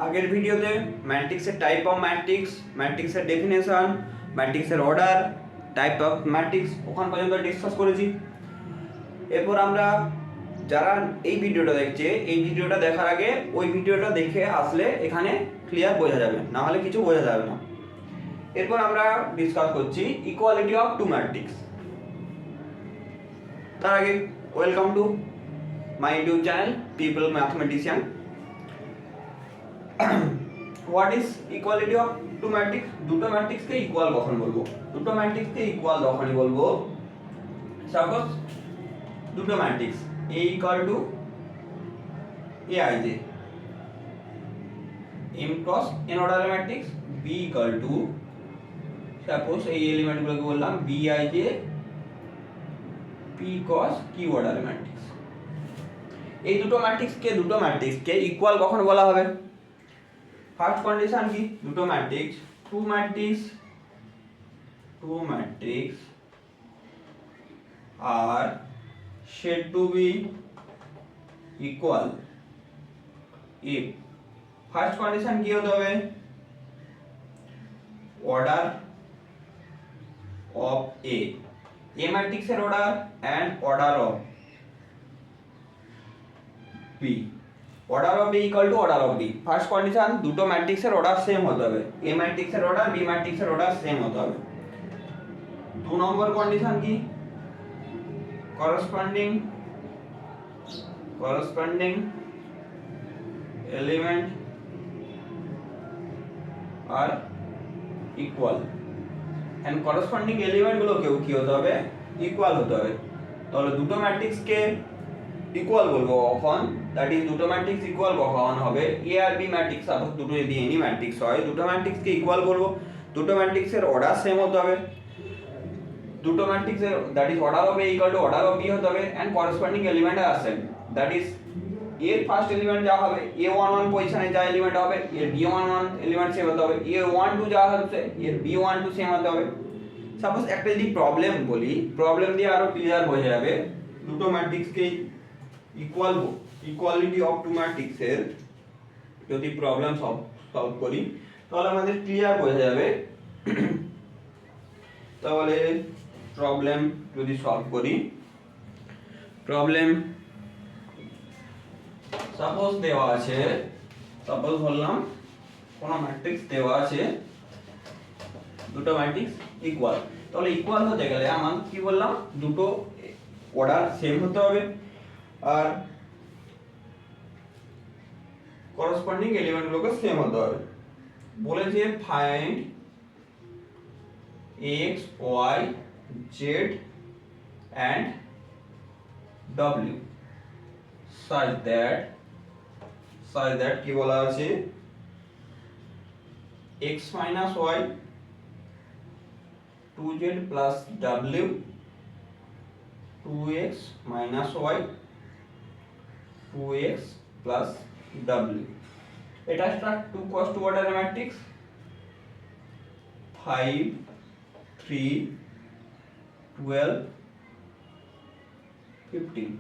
আগের ভিডিওতে ম্যাট্রিক্সের টাইপ অফ ম্যাট্রিক্স, ম্যাট্রিক্সের ডেফিনেশন, ম্যাট্রিক্সের অর্ডার, টাইপ অফ ম্যাট্রিক্স ওখান পর্যন্ত ডিসকাস করেছি। এরপর আমরা যারা এই ভিডিওটা দেখছে, এই ভিডিওটা দেখার আগে ওই ভিডিওটা দেখে আসলে এখানে ক্লিয়ার বোঝা যাবে, না হলে কিছু বোঝা যাবে না। এরপর আমরা ডিসকাস করছি ইকুয়ালিটি অফ টু ম্যাট্রিক্স। তার আগে welcome to my YouTube channel people mathematician. What is equality of two matrix? দুটো ম্যাট্রিক্সকে ইকুয়াল কখন বলবো? দুটো ম্যাট্রিক্সকে ইকুয়াল তখনই বলবো সাপোজ দুটো matrix A equal to Aij, M cross n order matrix, B equal to suppose এই এলিমেন্ট গুলোকে বললাম Bij P cross Q order matrix। এই দুটো ম্যাট্রিক্সকে ইকুয়াল কখন বলা হবে? ফার্স্ট কন্ডিশন কি? দুটো matrix are said to be equal if first condition কি হতে হবে? order of A matrix এর order and order of B, order of A equal to order of B। First condition দুটো ম্যাট্রিক্সের অর্ডার সেম হতে হবে, A ম্যাট্রিক্সের order B ম্যাট্রিক্সের অর্ডার সেম হতে হবে। 2 নম্বর কন্ডিশন কি? corresponding element are equal and corresponding element গুলোকেও কি হতে হবে? ইকুয়াল হতে হবে। তাহলে দুটো ম্যাট্রিক্সকে ইকুয়াল বলবো কখন? দ্যাট ইজ দুটো ম্যাট্রিক্স ইকুয়াল কখন হবে? A আর B ম্যাট্রিক্স, সাপোজ দুটো যদি এনি ম্যাট্রিক্স হয়, দুটো ম্যাট্রিক্সকে ইকুয়াল বলবো, দুটো ম্যাট্রিক্সের অর্ডার সেম হতে হবে, দুটো ম্যাট্রিক্সের that is order of A equal to order of B হতে হবে এন্ড করেসপন্ডিং এলিমেন্ট আর সেম। দ্যাট ইজ এর ফার্স্ট এলিমেন্ট যা হবে A11 পজিশনে যা এলিমেন্ট হবে এর B11 এলিমেন্ট সেম হতে হবে, A12 যা হচ্ছে এর B12 সেম হতে হবে। সাপোজ একটা যদি প্রবলেম বলি, প্রবলেম দিয়ে আরো ক্লিয়ার হয়ে যাবে। দুটো ম্যাট্রিক্সকে ইকুয়ালিটি অফ টু ম্যাট্রিক্সের যদি প্রবলেম সলভ করি তাহলে আমাদের ক্লিয়ার বোঝা যাবে। তাহলে প্রবলেম যদি সলভ করি, প্রবলেম সাপোজ দেওয়া আছে, সাপোজ বললাম কোন ম্যাট্রিক্স দেওয়া আছে, দুটো ম্যাট্রিক্স ইকুয়াল। তাহলে ইকুয়াল হতে গেলে আমার কি বললাম? দুটো অর্ডার সেম হতে হবে আর করসপন্ডিং এলিমেন্ট গুলোকে সেম হতে হবে। বলেছে find x y z and w such that কি বলা আছে? x minus y 2z plus w 2x minus y 2x plus w। এটা একটা 2 cos 2 অর্ডার ম্যাট্রিক্স 5 3 12 15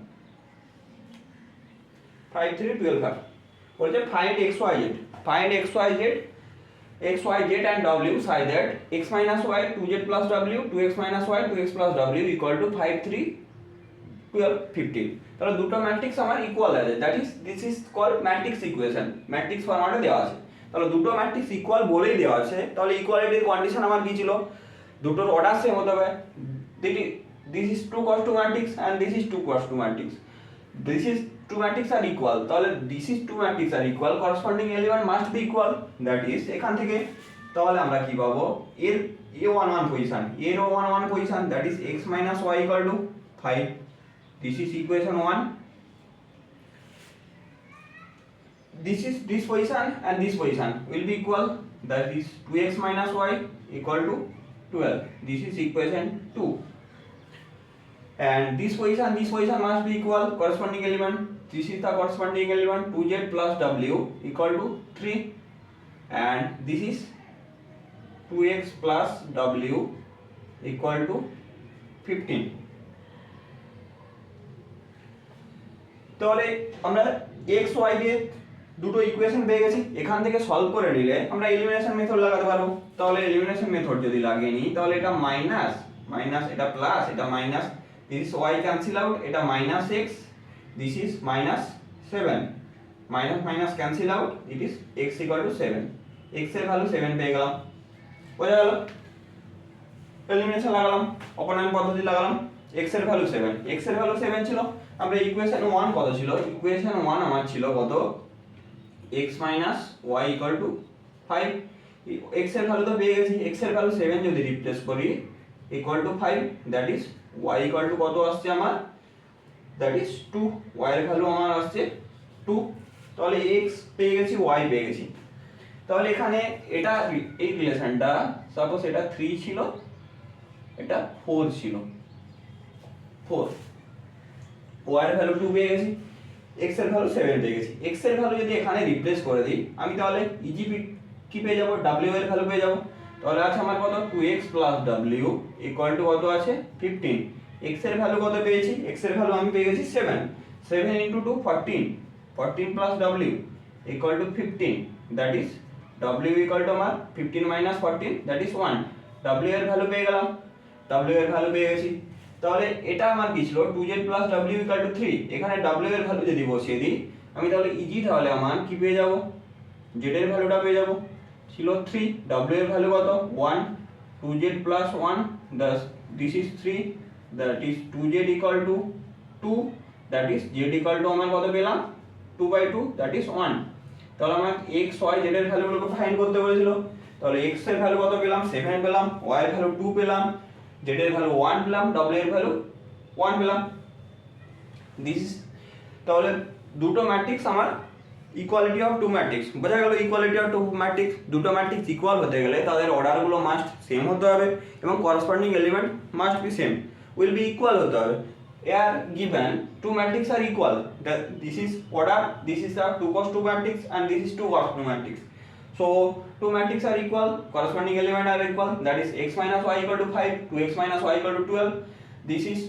5 3 12 বলছে find x y z and w such that x minus y 2z plus w 2x minus y 2x plus w equal to 5 3 12 15। তাহলে দুটো matrix আমার equal আছে, that is this is called matrix equation, matrix ফরম্যাটে দেওয়া আছে। তাহলে দুটো matrix equal বলেই দেওয়া আছে, তাহলে ইকুয়ালিটির কন্ডিশন আমার কি ছিল? দুটোর অর্ডার সেম হতে হবে। This is 2 cos 2 matrix and this is 2 cos 2 matrix, this is 2 matrix R equal. তাহলে this is 2 matrix R equal, corresponding element must be equal, that is এখান থেকে তাহলে আমরা কি পাবো? এর A11 পজিশন, এর O11 position, that is x minus y equal to 5। This is equation 1, this is this position and this position will be equal, that is 2x minus y equal to 12, this is equation 2 and this position must be equal, corresponding element, this is the corresponding element 2z plus w equal to 3 and this is 2x plus w equal to 15। তাহলে আমরা x y দিয়ে দুটো equation পেয়ে গেছি, এখান থেকে solve করে নিলে আমরা এলিমিনেশন মেথড লাগাতে পারবো। তাহলে এলিমিনেশন মেথড যদি লাগিয়ে নিই তাহলে এটা মাইনাস মাইনাস, এটা প্লাস, এটা minus, this is y cancel out, এটা minus x, this is minus 7, minus minus cancel out, it is x equal to 7, x এর ভ্যালু 7 পেয়ে গেলাম। বোঝা গেল? এলিমিনেশন লাগালাম, অপনয়ন পদ্ধতি লাগালাম, x এর ভ্যালু 7, x এর ভ্যালু 7 ছিল, আমরা ইকুয়েশন 1 কত ছিল, ইকুয়েশন 1 আমার ছিল কত, x minus y equal to 5, x এর ভ্যালু তো পেয়ে গেছি, x এর ভ্যালু 7 যদি রিপ্লেস করি equal to 5, that is y equal to কত আসছে আমার, দ্যাট ইজ 2, y এর ভ্যালু আমার আসছে 2, তাহলে x পেয়ে গেছি, y পেয়ে গেছি। তাহলে এখানে এটা এই রিলেশনটা সাপোজ এটা 3 ছিল, এটা 4 ছিল, 4, y এর ভ্যালু 2 পেয়ে গেছি, x এর ভ্যালু 7 পেয়ে গেছি। x এর ভ্যালু যদি এখানে রিপ্লেস করে দিই আমি তাহলে ইজি কি পেয়ে যাব, w এর ভ্যালু পেয়ে যাব। তাহলে আছে আমার কত, 2x w ইকুয়াল টু কত আছে 15, x এর ভ্যালু কত পেয়েছি, x এর ভ্যালু আমি পেয়ে গেছি 7, 7 into 2 14, 14 plus w equal to 15, that is w equal to আমার 15 মাইনাস 14, দ্যাট ইজ 1, w এর ভ্যালু পেয়ে গেলাম, w এর ভ্যালু পেয়ে গেছি। তাহলে এটা আমার কি ছিল, 2z plus w equal to 3, এখানে w এর ভ্যালু যদি বসিয়ে দিই আমি তাহলে ইজি, তাহলে আমার কি পেয়ে যাব, z এর ভ্যালুটা পেয়ে যাব, ছিল 3, w এর ভ্যালু কত 1, 2z plus 1, this is 3, that is 2z equal to 2, that is z equal to আমার কত পেলাম 2/2, দ্যাট ইজ 1। তাহলে আমার x y z এর ভ্যালুগুলোকে ফাইন্ড করতে বলেছিল, তাহলে x এর ভ্যালু কত পেলাম 7 পেলাম, y এর ভ্যালু 2 পেলাম, z এর ভ্যালু 1 পেলাম, w এর ভ্যালু 1 পেলাম, দিস ইজ। তাহলে দুটো ম্যাট্রিক্স আমার ইকুয়ালিটি অফ টু ম্যাট্রিক্স, বোঝা গেল? ইকুয়ালিটি অফ টু ম্যাট্রিক্স, দুটো ম্যাট্রিক্স ইকুয়াল হতে গেলে তাদের অর্ডারগুলো মাস্ট সেম হতে হবে এবং corresponding element must be same, will be equal হতে হবে। Are given two matrix R equal, this is order, this is the 2 cos 2 matrix and this is 2 cos 2 matrix. So two matrices are equal, corresponding element are equal, that is x minus y equal to 5, 2x minus y equal to 12, this is,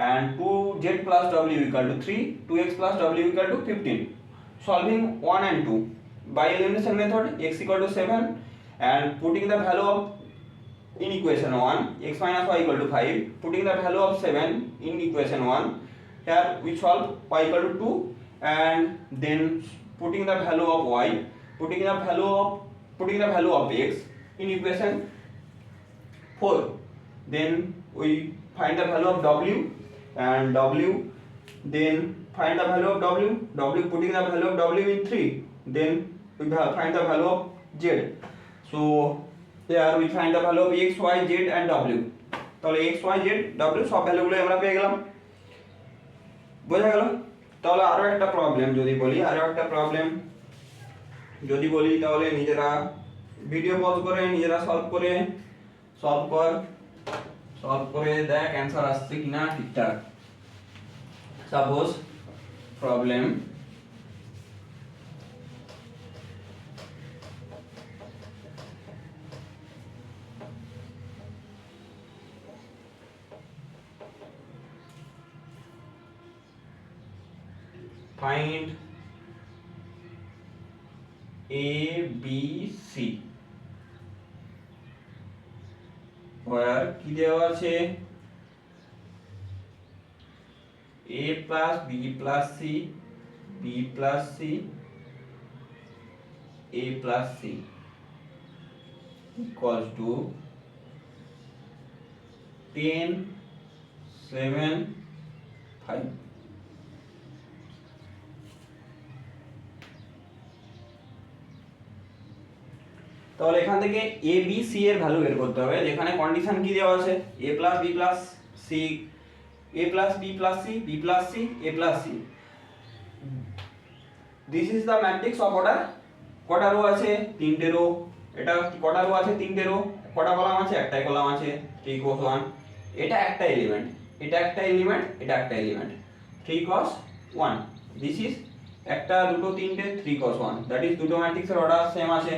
and 2z plus w equal to 3, 2x plus w equal to 15. Solving 1 and 2 by elimination method, x equal to 7 and putting the value of in equation 1, x minus y equal to 5, putting the value of 7 in equation 1, here we solve y equal to 2 and then putting the value of y, putting the value of x in equation 4, then we find the value of w and w, then find the value of w putting the value of w in 3, then we find the value of z. So here we find the value of x, y, z and w. তাহলে x, y, z, w সব ভ্যালুগুলো আমরা পেয়ে গেলাম, বোঝা গেল? তাহলে আরো একটা প্রবলেম যদি বলি তাহলে নিজেরা ভিডিও পজ করে নিজেরা সলভ করে দেখ অ্যানসার আসছে কিনা ঠিকঠাক। Suppose problem find A, B, C where কি দেওয়া আছে A plus B plus C, B plus C, A plus C equals to 10, 7, 5. তাহলে এখান থেকে a b c এর ভ্যালু বের করতে হবে, যেখানে কন্ডিশন কি দেওয়া আছে a plus b plus c, a plus b plus c, b plus c, a plus c. This is the matrix of order. কটা রো আছে? তিনটে রো। এটা কটা রো আছে? তিনটে রো। কটা কলাম আছে? একটাই কলাম আছে, 3 cos 1। এটা একটা এলিমেন্ট, এটা একটা এলিমেন্ট, এটা একটা এলিমেন্ট, 3 cos 1। দিস ইজ একটা, দুটো, তিনটে, 3 cos 1, দ্যাট ইজ দুটো ম্যাট্রিক্সের অর্ডার সেম আছে।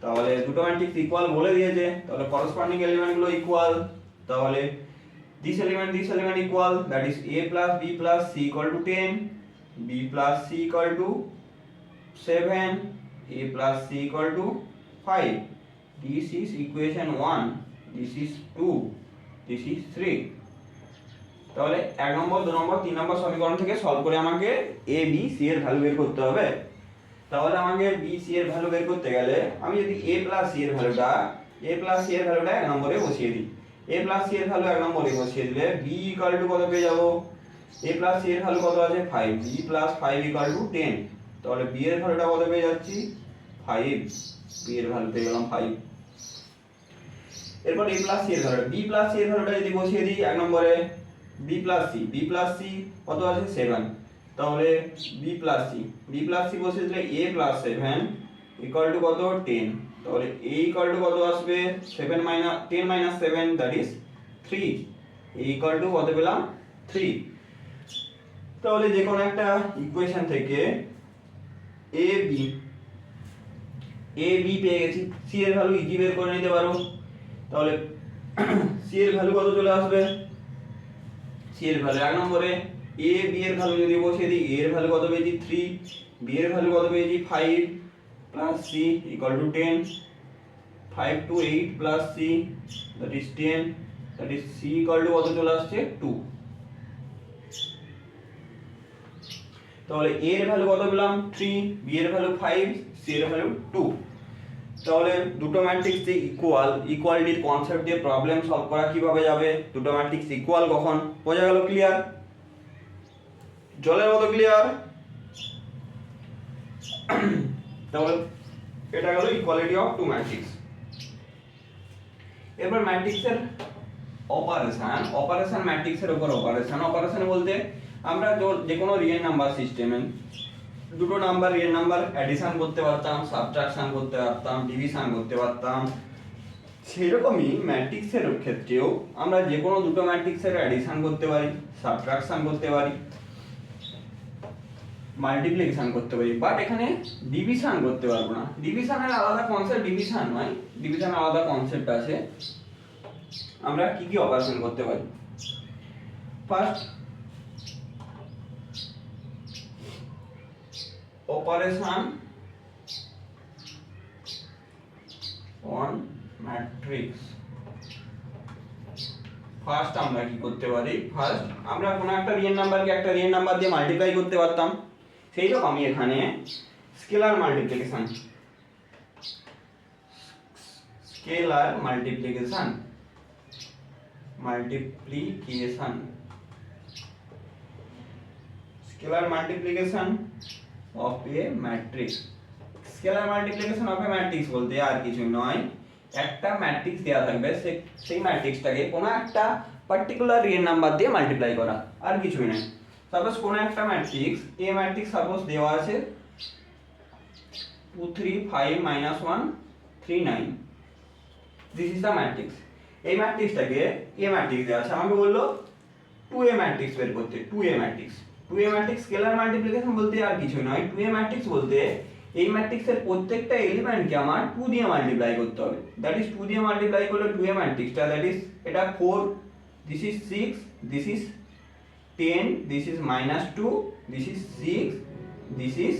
তাহলে দুটো ম্যাট্রিক্স ইকুয়াল বলে দিয়েছে, তাহলে করসপন্ডিং এলিমেন্টগুলো ইকুয়াল, তাহলে this element equal, that is a plus b plus c equal to 10, b plus c equal to 7, a plus c equal to 5. This is equation 1, this is 2, this is 3. তাহলে 1 নম্বর 2 নম্বর 3 নম্বর সমীকরণ থেকে solve করে আমাকে a b c এর value বের করতে হবে। তাহলে আমাকে b c এর ভ্যালু বের করতে গেলে আমি যদি a plus c এর ভ্যালুটা 1 নম্বরে বসিয়ে দিই, a plus c এর ভ্যালু 1 নম্বরে বসিয়ে দিলে b ইকুয়াল টু কত পেয়ে যাব, a plus c এর ভ্যালু কত আছে 5, b plus 5 ইকুয়াল টু 10। তাহলে b এর ভ্যালুটা কত পেয়ে যাচ্ছি 5, b এর ভ্যালু পেয়ে গেলাম 5। এরপর a plus c এর ভ্যালু, b plus c এর ভ্যালুটা যদি বসিয়ে দিই 1 নম্বরে b plus c কত আছে 7, তাহলে b plus c বসিয়ে দিলে a plus 7 ইকুয়াল টু কত 10। তাহলে a ইকুয়াল টু কত আসবে 10 minus 7 that is 3, a equal to কত পেলাম 3। তাহলে যে কোনো একটা ইকুয়েশন থেকে a b পেয়ে গেছি, c এর ভ্যালু ইজি বের করে নিতে পারো। তাহলে c এর ভ্যালু কত চলে আসবে, c এর ভ্যালু 1 নম্বরে a b এর ভ্যালু যদি বসিয়ে দিই, a এর ভ্যালু কত পেয়েছি 3, b এর ভ্যালু কত পেয়েছি 5 plus c equal to 10, 5 to 8 plus c that is 10, that is c equal to কত চলে আসছে 2। তাহলে a এর ভ্যালু কত পেলাম 3, b এর ভ্যালু 5, c এর ভ্যালু 2। তাহলে দুটো ম্যাট্রিক্স যে ইকুয়ালিটির কনসেপ্ট দিয়ে প্রবলেম সলভ করা কিভাবে যাবে, দুটো ম্যাট্রিক্স ইকুয়াল কখন, বোঝা গেল? ক্লিয়ার? জলের মতো ক্লিয়ার? তাহলে এটা গেল ইকুয়ালিটি অফ টু ম্যাট্রিক্স। এবার ম্যাট্রিক্সের অপারেশন ম্যাট্রিক্সের উপর অপারেশন বলতে আমরা যে কোনো রিয়েল নাম্বার সিস্টেমে দুটো নাম্বার রিয়েল নাম্বার অ্যাডিশন করতে পারতাম, সাবট্রাকশন করতে পারতাম, ডিভিশন করতে পারতাম। সেরকমই ম্যাট্রিক্সের ক্ষেত্রেও আমরা যে কোনো দুটো ম্যাট্রিক্সের অ্যাডিশন করতে পারি, সাবট্রাকশন করতে পারি, মাল্টিপ্লিকেশন করতে পারি, বাট এখানে ডিভিশন করতে পারবো না। ডিভিশনের আলাদা কনসেপ্ট, ডিভিশন নয়, ডিভিশনের আলাদা কনসেপ্ট আছে। আমরা কি কি অপারেশন করতে পারি? First operation on matrix. First আমরা কি করতে পারি, ফার্স্ট আমরা কোনো একটা রিয়েল নাম্বারকে একটা রিয়েল নাম্বার দিয়ে মাল্টিপ্লাই করতে পারতাম। সেই রকম আমি এখানে scalar multiplication of A matrix. Scalar multiplication of A matrix বলতে আর কিছু নয়, একটা ম্যাট্রিক্স দেওয়া থাকবে, সেই ম্যাট্রিক্সটাকে কোনো একটা পার্টিকুলার রিয়েল নাম্বার দিয়ে মাল্টিপ্লাই করা, আর কিছুই নয়। সাপোজ কোনো একটা ম্যাট্রিক্স এ ম্যাট্রিক্স সাপোজ দেওয়া আছে 2 3 5 -1 3 9, দিস ইজ দ্য ম্যাট্রিক্স। এই ম্যাট্রিক্সটাকে এ ম্যাট্রিক্স দেওয়া আছে, আমাকে বললো 2a ম্যাট্রিক্স বের করতে। 2a ম্যাট্রিক্স স্কেলার মাল্টিপ্লিকেশন বলতে আর কিছুই নয়। 2a ম্যাট্রিক্স বলতে এই ম্যাট্রিক্সের প্রত্যেকটা এলিমেন্টকে আমার 2 দিয়ে মাল্টিপ্লাই করতে হবে। দ্যাট ইজ 2 দিয়ে মাল্টিপ্লাই করলে 2a ম্যাট্রিক্সটা, দ্যাট ইজ এটা 4, this is 6, this is 10, this is -2, this is 6, this is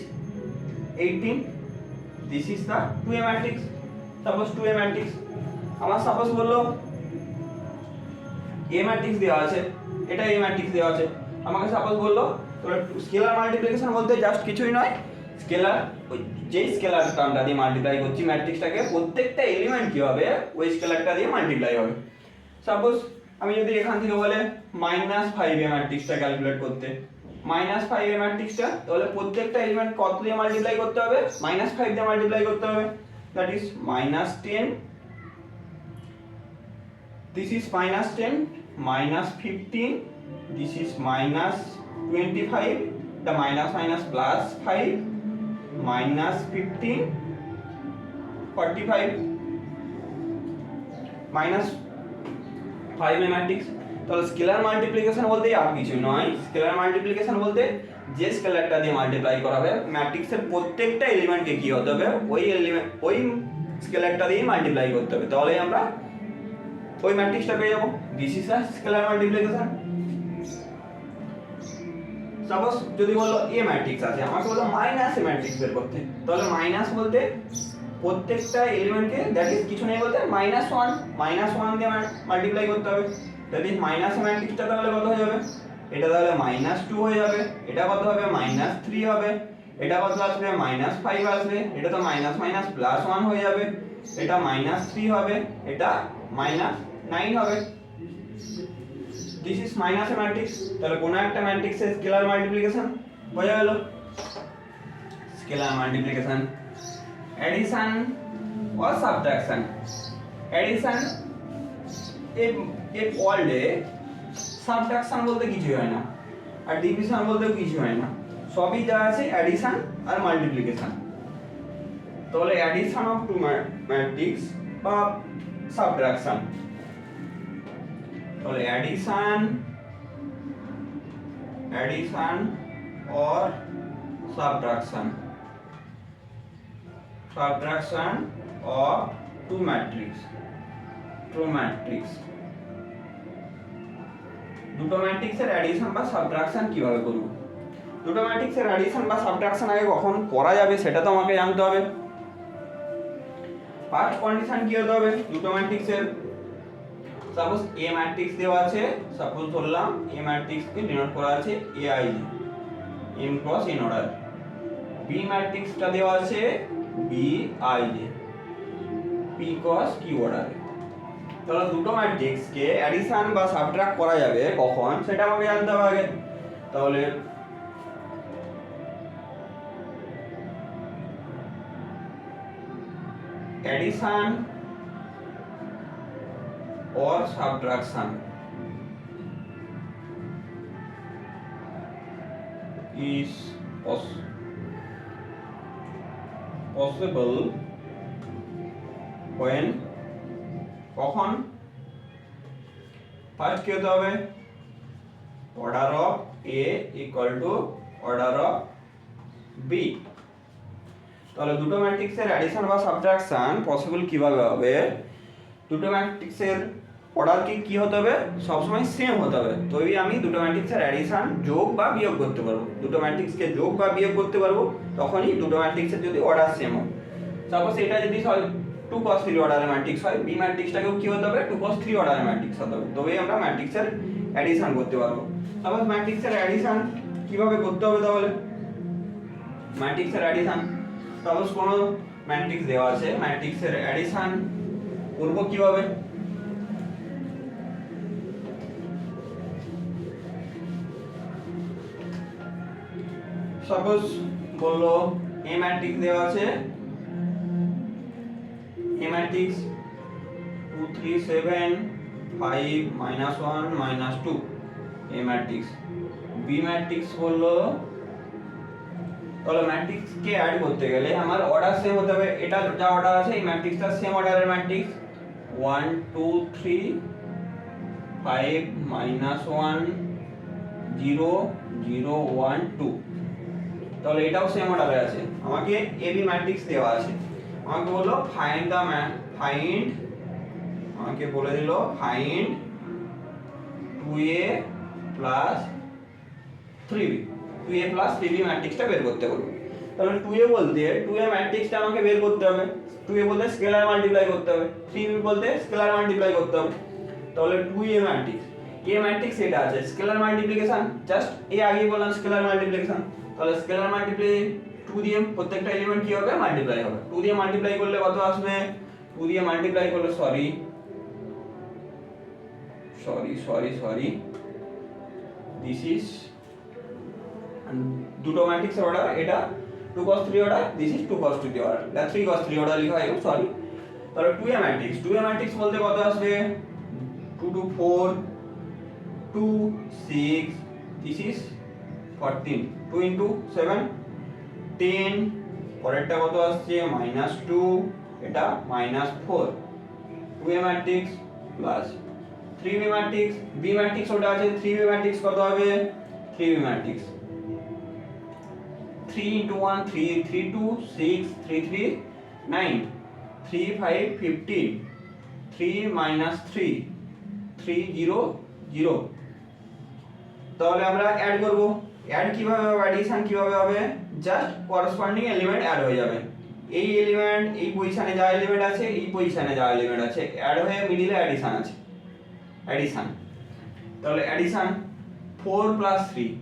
18, this is the 2a matrix. Suppose 2a matrix আমার সাপোজ বললো a matrix দেওয়া আছে, এটা a matrix দেওয়া আছে, আমাকে সাপোজ বললো তোমরা স্কেলার মাল্টিপ্লিকেশন বলতে জাস্ট কিছুই নয়, স্কেলার যেই স্কেলার টার্মটা দিয়ে মাল্টিপ্লাই করছি ম্যাট্রিক্সটাকে, প্রত্যেকটা এলিমেন্ট কি হবে ওই স্কেলারটা দিয়ে মাল্টিপ্লাই হবে। সাপোজ আমি যদি এখান থেকে বলে -5a ম্যাট্রিক্সটা ক্যালকুলেট করতে, -5a ম্যাট্রিক্সটা, তাহলে প্রত্যেকটা এলিমেন্ট কত দিয়ে মাল্টিপ্লাই করতে হবে, -5 দিয়ে মাল্টিপ্লাই করতে হবে। That is -10, this is -10, -15, this is -25, the minus +5, -15, 45, -5a matrix. তাহলে স্কেলার মাল্টিপ্লিকেশন বলতে আর কিছু নয়, স্কেলার মাল্টিপ্লিকেশন বলতে যে স্কেলারটা দিয়ে মাল্টিপ্লাই করা হবে ম্যাট্রিক্সের প্রত্যেকটা এলিমেন্টকে কি হতে হবে ওই স্কেলারটা দিয়ে মাল্টিপ্লাই করতে হবে, তাহলে আমরা ওই ম্যাট্রিক্সটা পেয়ে যাবো। This is a scalar multiplication. Suppose যদি বললো এ ম্যাট্রিক্স আছে, আমাকে বললো মাইনাস এ ম্যাট্রিক্স বের করতে, তাহলে মাইনাস বলতে প্রত্যেকটা এলিমেন্টকে দ্যাট ইজ কিছু নেই বলতে -1 দিয়ে মাল্টিপ্লাই করতে হবে। দ্যাট ইজ মাইনাস এ ম্যাট্রিক্সটা তাহলে কত হয়ে যাবে, এটা তাহলে -2 হয়ে যাবে, এটা কত হবে -3 হবে, এটা কত আসবে -5 আসবে, এটা তো মাইনাস মাইনাস +1 হয়ে যাবে, এটা -3 হবে, এটা -9 হবে। This is minus A matrix. তাহলে কোন একটা ম্যাট্রিক্সের স্কেলার মাল্টিপ্লিকেশন বোঝা গেল। Scalar multiplication, addition or subtraction। Addition এক ওয়ার্ল্ডে সাবট্রাকশন বলতে কিছু হয় না, আর ডিভিশন বলতেও কিছু হয় না, সবই যা আছে এডিশন আর মাল্টিপ্লিকেশন। তাহলে এডিশন অফ টু ম্যাট্রিক্স বা সাবট্রাকশন, তাহলে addition or subtraction of two matrix দুটো ম্যাট্রিক্সের অ্যাডিশন বা সাবট্রাকশন কিভাবে করব? দুটো ম্যাট্রিক্সের অ্যাডিশন বা সাবট্রাকশন আগে কখন করা যাবে সেটা তো আমাকে জানতে হবে। ফার্স্ট কন্ডিশন কি হতে হবে দুটো ম্যাট্রিক্সের? সাপোজ এ ম্যাট্রিক্স দেওয়া আছে, সাপোজ ধরলাম এ ম্যাট্রিক্স কে ডিনোট করা আছে aij m cross n order, B ম্যাট্রিক্সটা দেওয়া আছে bij p cross q order. তাহলে দুটো ম্যাট্রিক্স কে অ্যাডিশন বা সাবট্রাক্ট করা যাবে কখন সেটা আমাকে জানতে হবে আগে। তাহলে addition or subtraction is possible when কখন? ফার্স্ট কি হতে হবে, order of a equal to order of b। তাহলে দুটো ম্যাট্রিক্সের অ্যাডিশন বা সাবট্রাকশন পসিবল কিভাবে হবে? দুটো ম্যাট্রিক্সের অর্ডার কি হতে হবে, সবসময় সেম হতে হবে, তবেই আমি দুটো ম্যাট্রিক্সের অ্যাডিশন যোগ বা বিয়োগ করতে পারবো। দুটো ম্যাট্রিক্সকে যোগ বা বিয়োগ করতে পারবো তখনই দুটো ম্যাট্রিক্সের যদি অর্ডার সেম হয়। সাপোজ এটা যদি 2 cos 3 অর্ডারের ম্যাট্রিক্স হয়, বি ম্যাট্রিক্সটাকেও কি হতে হবে 2 cos 3 অর্ডারের ম্যাট্রিক্স হতে হবে, তবেই আমরা ম্যাট্রিক্সের অ্যাডিশন করতে পারবো। সাপোজ ম্যাট্রিক্সের অ্যাডিশন কিভাবে করতে হবে? তাহলে ম্যাট্রিক্সের অ্যাডিশন, সাপোজ কোনো ম্যাট্রিক্স দেওয়া আছে, ম্যাট্রিক্সের অ্যাডিশন করব কিভাবে? সাপোজ বললো এ ম্যাট্রিক্স দেওয়া আছে, এ ম্যাট্রিক্স 2 3 7 5 -1 -2 এ ম্যাট্রিক্স। বি ম্যাট্রিক্স বললো, তাহলে ম্যাট্রিক্স কে অ্যাড করতে গেলে আমার অর্ডার সেম হতে হবে। এটা যা অর্ডার আছে এই ম্যাট্রিক্সটা সেম অর্ডারের ম্যাট্রিক্স, 1 2 3 5 -1 0 0 1 2। তাহলে এটাও সেম অর্ডারে আছে। আমাকে এবি ম্যাট্রিক্স দেওয়া আছে, আমাকে বললো আমাকে বলে দিল find 2a plus 3b, 2a plus 3b ম্যাট্রিক্সটা বের করতে বলবো। তাহলে 2a বলতে 2a ম্যাট্রিক্সটা আমাকে বের করতে হবে, 2a বলতে স্কেলার মাল্টিপ্লাই করতে হবে, 3b বলতে স্কেলার মাল্টিপ্লাই করতে হবে। তাহলে 2a ম্যাট্রিক্স, a ম্যাট্রিক্স এটা আছে, স্কেলার মাল্টিপ্লিকেশন জাস্ট এই আগে বললাম স্কেলার মাল্টিপ্লিকেশন। তাহলে স্কেলার মাল্টিপ্লাই 2 দিয়ে প্রত্যেকটা এলিমেন্ট কি হবে মাল্টিপ্লাই হবে। 2 দিয়ে মাল্টিপ্লাই করলে কত আসবে? 2 দিয়ে মাল্টিপ্লাই করলে সরি দিস ইজ দুটো ম্যাট্রিক্সের অর্ডার, এটা 2 cos 3 order, this is 2 cos 2 order, এটা 3 cos 3 অর্ডার লেখা হয়, সরি। তাহলে 2a ম্যাট্রিক্স বলতে কত আসবে? 2 2 4 2 6, দিস ইজ 14, 2 into 7 10, পরেরটা কত আসছে -2, এটা -4। 2a matrix plus 3b matrix, b matrix ওটা আছে, 3b ম্যাট্রিক্স কত হবে? 3b matrix 3 into 1 3 3 2 6 3 3 9 3 5 15 3 3 3 0 0। তাহলে আমরা অ্যাড করব অ্যাড কিভাবে হবে, অ্যাডিশন কিভাবে হবে, জাস্ট করসপন্ডিং এলিমেন্ট অ্যাড হয়ে যাবে। এই এলিমেন্ট এই পজিশনে যা এলিমেন্ট আছে এই পজিশনে যা এলিমেন্ট আছে অ্যাড হয়ে মিডিলে অ্যাডিশন আছে, অ্যাডিশন। তাহলে অ্যাডিশন 4 প্লাস 3,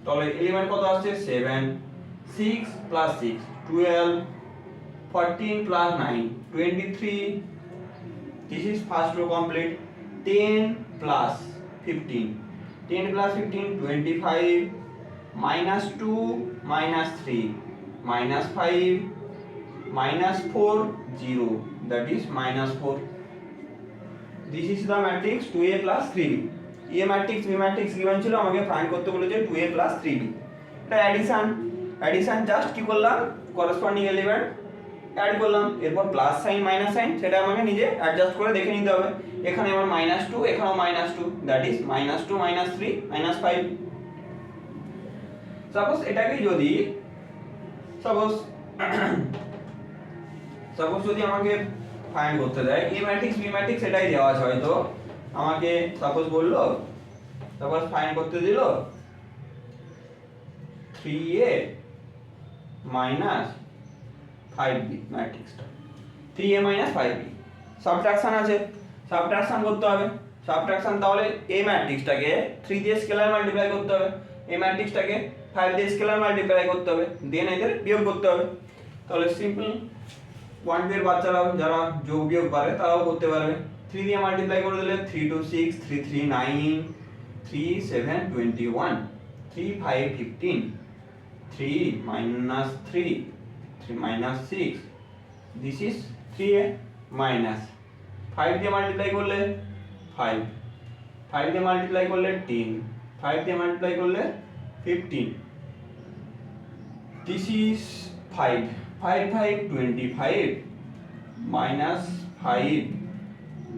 তাহলে এলিমেন্ট কত আসছে 7, 6 plus 6 12, 14 plus 9 23, this is first row complete. 10 plus 15, 10 plus 15 25, minus 2 minus 3 minus 5 minus 4 0, that is minus 4. This is the matrix 2a plus 3b. A matrix B matrix given ছিল, আমাকে find করতে বলেছে 2a plus 3b। এটা addition, addition just কি করলাম, corresponding element add করলাম, এরপর plus sign minus sine সেটা আমাকে নিজে অ্যাডজাস্ট করে দেখে নিতে হবে। এখানে আমার -2, এখানেও -2, দ্যাট ইজ -2 -3 -5। সাপোজ এটাকে যদি সাপোজ যদি আমাকে ফাইন্ড করতে দেয় এ ম্যাট্রিক্স বি ম্যাট্রিক্স এটাই দেওয়া আছে, হয়তো আমাকে সাপোজ বললো, সাপোজ ফাইন্ড করতে দিল 3a - 5b ম্যাট্রিক্সটা, 3a - 5b subtraction আছে, সাবট্রাকশন করতে হবে। সাবট্রাকশন তাহলে এই ম্যাট্রিক্সটাকে 3 দিয়ে স্কেলার মাল্টিপ্লাই করতে হবে, এই ম্যাট্রিক্সটাকে 5 দিয়ে স্কেলার মাল্টিপ্লাই করতে হবে, দেন এদের বিয়োগ করতে হবে। তাহলে সিম্পল কোয়ান্টিটির বাচ্চারাও যারা যোগ বিয়োগ পারে তারাও করতে পারবে। 3 দিয়ে মাল্টিপ্লাই করে দিলে 3 2 6, 3 3 9, 3 7 21, 3 5 15, 3 minus 3, 3 minus 6, this is 3a minus 5 দিয়ে মাল্টিপ্লাই করলে 5, 5 দিয়ে মাল্টিপ্লাই করলে 10, 5 দিয়ে মাল্টিপ্লাই করলে 15, this is 5, 5 5 25 minus 5,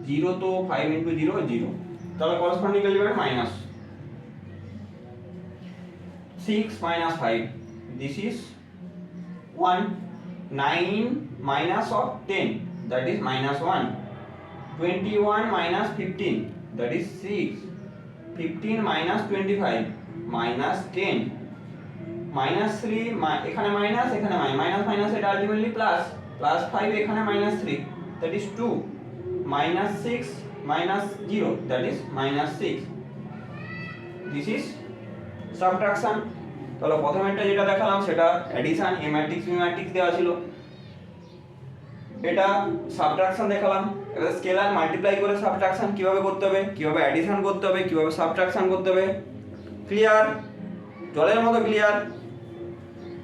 0 তো 5 into 0 0, তাহলে corresponding element minus 6 minus 5, this is 1, 9 minus of 10, that is -1, 21 minus 15, that is 6, 15 minus 25 minus 10, minus 3 এখানে মাইনাস এখানে মাইনাস মাইনাস এটা আলটিমেটলি প্লাস, প্লাস 5 এখানে -3, that is 2, minus 6 minus 0, that is -6, this is subtraction. তাহলে প্রথমেরটা যেটা দেখালাম সেটা addition, এ matrix B matrix দেওয়া ছিল, এটা সাবট্রাকশন দেখালাম। এবার স্কেলার মাল্টিপ্লাই করে সাবট্রাকশন কিভাবে করতে হবে, কিভাবে অ্যাডিশন করতে হবে, কিভাবে সাবট্রাকশন করতে হবে, ক্লিয়ার, জলের মতো ক্লিয়ার,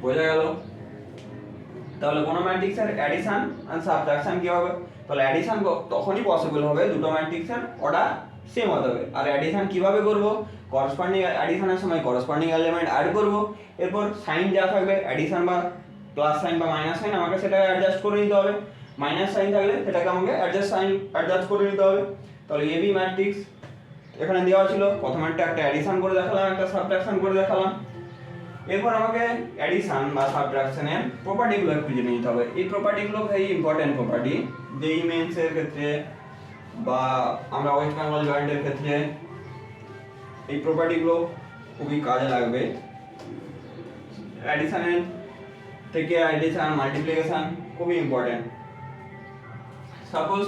বোঝা গেল। তাহলে কোন ম্যাট্রিক্সের অ্যাডিশন আর সাবট্রাকশন কি হবে, তাহলে অ্যাডিশন তখনই পসিবল হবে দুটো ম্যাট্রিক্সের অর্ডার সেম হতে হবে। আর অ্যাডিশন কিভাবে করব, করসপন্ডিং অ্যাডিশনের সময় করসপন্ডিং এলিমেন্ট অ্যাড করব, এরপর সাইন যা থাকবে অ্যাডিশন বা প্লাস সাইন বা মাইনাস সাইন আমাকে সেটা অ্যাডজাস্ট করে নিতে হবে, মাইনাস সাইন থাকলে সেটাকে আমাকে অ্যাডজাস্ট করে নিতে হবে। তাহলে এবি ম্যাট্রিক্স এখানে দেওয়া ছিল, প্রথমেরটা একটা অ্যাডিশন করে দেখালাম, একটা সাবট্রাকশন করে দেখালাম। এরপর আমাকে অ্যাডিশন বা সাবট্রাকশনের প্রপার্টিগুলো খুঁজে নিতে হবে। এই প্রপার্টিগুলো ভেরি ইম্পর্টেন্ট প্রপার্টি, যেই মেন্সের ক্ষেত্রে বা আমরা ওয়েস্ট বেঙ্গল জয়েন্টের ক্ষেত্রে এই প্রপার্টিগুলো খুবই কাজে লাগবে। অ্যাডিশনের থেকে অ্যাডিশন মাল্টিপ্লিকেশন খুবই ইম্পর্টেন্ট। সাপোজ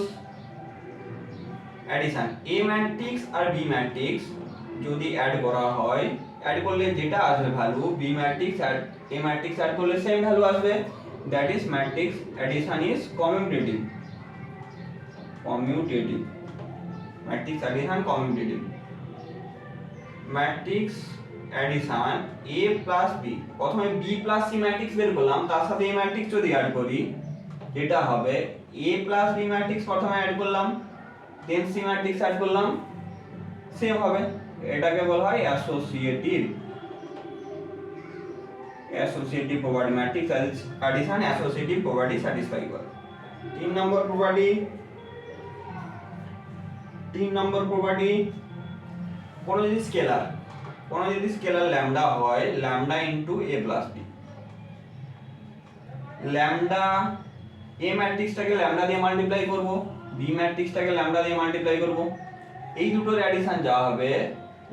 অ্যাডিশন এ ম্যাট্রিক্স আর বি ম্যাট্রিক্স যদি অ্যাড করা হয়, অ্যাড করলে যেটা আসবে ভ্যালু বি ম্যাট্রিক্স আর এ ম্যাট্রিক্স অ্যাড করলে সেম ভ্যালু আসবে, that is matrix addition is commutative, commutative matrix addition commutative. Matrix addition a plus b, প্রথমে b প্লাস c ম্যাট্রিক্স বের করলাম, তার সাথে a ম্যাট্রিক্স যদি অ্যাড করি যেটা হবে a প্লাস b ম্যাট্রিক্স প্রথমে অ্যাড করলাম, দেন c ম্যাট্রিক্স অ্যাড করলাম, সেম হবে। এটাকে বলা হয় associative property, matrix addition associative property satisfy করে। 3 নম্বর প্রপার্টি, কোনো যদি স্কেলার ল্যামডা হয়, lambda into a plus b, lambda a ম্যাট্রিক্সটাকে ল্যামডা দিয়ে মাল্টিপ্লাই করব, b ম্যাট্রিক্সটাকে ল্যামডা দিয়ে মাল্টিপ্লাই করব, এই দুটোর অ্যাডিশন যা হবে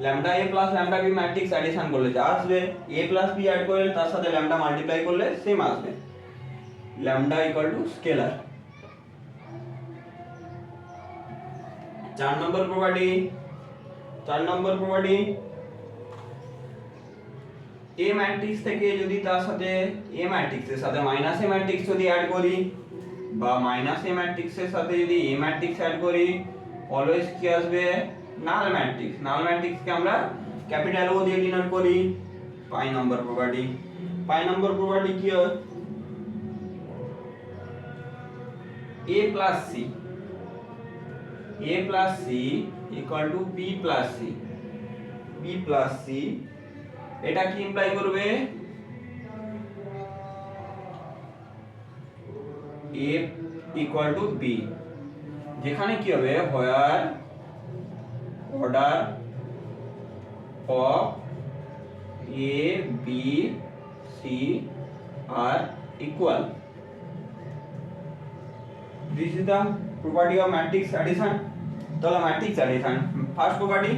lambda A plus lambda B matrix addition করলে যা আসবে এ প্লাস বি অ্যাড করলে তার সাথে ল্যামডা মাল্টিপ্লাই করলে সেম আসবে, lambda equal to scalar. 4 number property A matrix থেকে যদি তার সাথে এ ম্যাট্রিক্সের সাথে মাইনাস এ ম্যাট্রিক্স যদি অ্যাড করি বা মাইনাস এ ম্যাট্রিক্সের সাথে যদি এ ম্যাট্রিক্স অ্যাড করি অলওয়েজ কি আসবে নাল ম্যাট্রিক্সকে আমরা ক্যাপিটাল ও দিয়ে ডিনোট করি। 5 নম্বর প্রপার্টি কি হয় a plus c equal to b plus c এটা কি ইমপ্লাই করবে a equal to b, যেখানে কি হবে where order of a b c are equal. This is the property of matrix addition. তাহলে matrix addition first property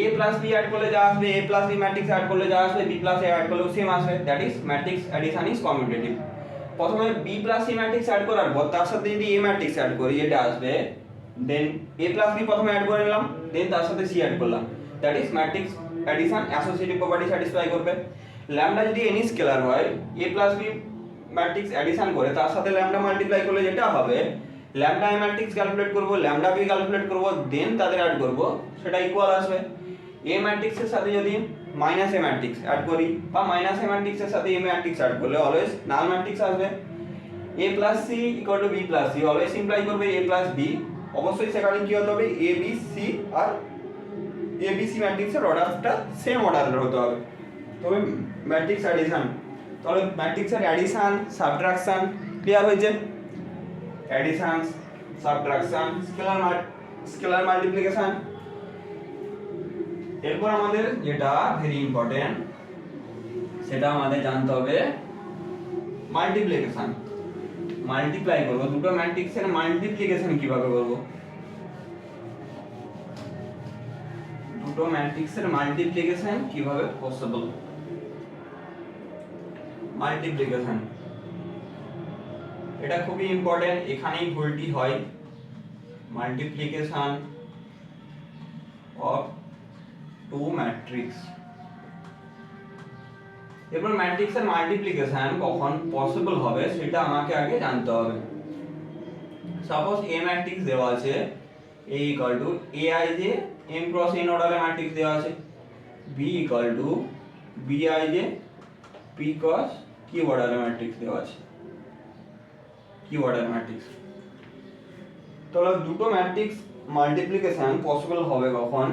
a plus b add করলে যা আসবে a plus b matrix add করলে যা আসবে b plus a অ্যাড করলেও same আসবে, that is matrix addition is commutative. প্রথমে b plus c matrix add করার পর তার সাথে যদি a ম্যাট্রিক্স অ্যাড করি এটা আসবে, দেন a plus b প্রথমে অ্যাড করে নিলাম, দেন তার সাথে c অ্যাড করলাম, that is matrix addition associative property satisfy করবে। ল্যামডা যদি এনি স্কেলার হয় a plus b matrix addition করে তার সাথে ল্যামডা মাল্টিপ্লাই করলে যেটা হবে ল্যামডা এ ম্যাট্রিক্স ক্যালকুলেট করব, ল্যামডা বি ক্যালকুলেট করব, দেন তাদের অ্যাড করব, সেটা ইকুয়াল আসবে। এ ম্যাট্রিক্সের সাথে যদি মাইনাস এ ম্যাট্রিক্স অ্যাড করি বা মাইনাস এ ম্যাট্রিক্সের সাথে এ ম্যাট্রিক্স অ্যাড করলে অলওয়েজ নাল ম্যাট্রিক্স আসবে। a plus c equal to b plus c always imply করবে a plus b, অবশ্যই সেখানে কি হতে হবে a b c R a b c ম্যাট্রিক্সের অর্ডারটা সেম অর্ডারের হতে হবে, তবে ম্যাট্রিক্স অ্যাডিশন, তাহলে ম্যাট্রিক্সের অ্যাডিশন সাবট্রাকশন ক্লিয়ার হয়েছে। Addition subtraction scalar multiplication. এরপর আমাদের যেটা ভেরি ইম্পর্টেন্ট সেটা আমাদের জানতে হবে মাল্টিপ্লিকেশন। মাল্টিপ্লাই করব দুটো ম্যাট্রিক্সের মাল্টিপ্লিকেশন কিভাবে করব, দুটো ম্যাট্রিক্সের মাল্টিপ্লিকেশন কিভাবে পসিবল। মাল্টিপ্লিকেশন এটা খুবই ইম্পর্টেন্ট, এখানেই ভুলটি হয়। Multiplication of two matrix. এরপর ম্যাট্রিক্সের মাল্টিপ্লিকেশন কখন পসিবল হবে সেটা আমাকে আগে জানতে হবে। সাপোজ এ ম্যাট্রিক্স দেওয়া আছে a equal to aij m cross n অর্ডারের ম্যাট্রিক্স দেওয়া আছে, b equal to bij p cross q অর্ডারের ম্যাট্রিক্স দেওয়া আছে, q অর্ডারের ম্যাট্রিক্স। তাহলে দুটো ম্যাট্রিক্স মাল্টিপ্লিকেশন পসিবল হবে কখন,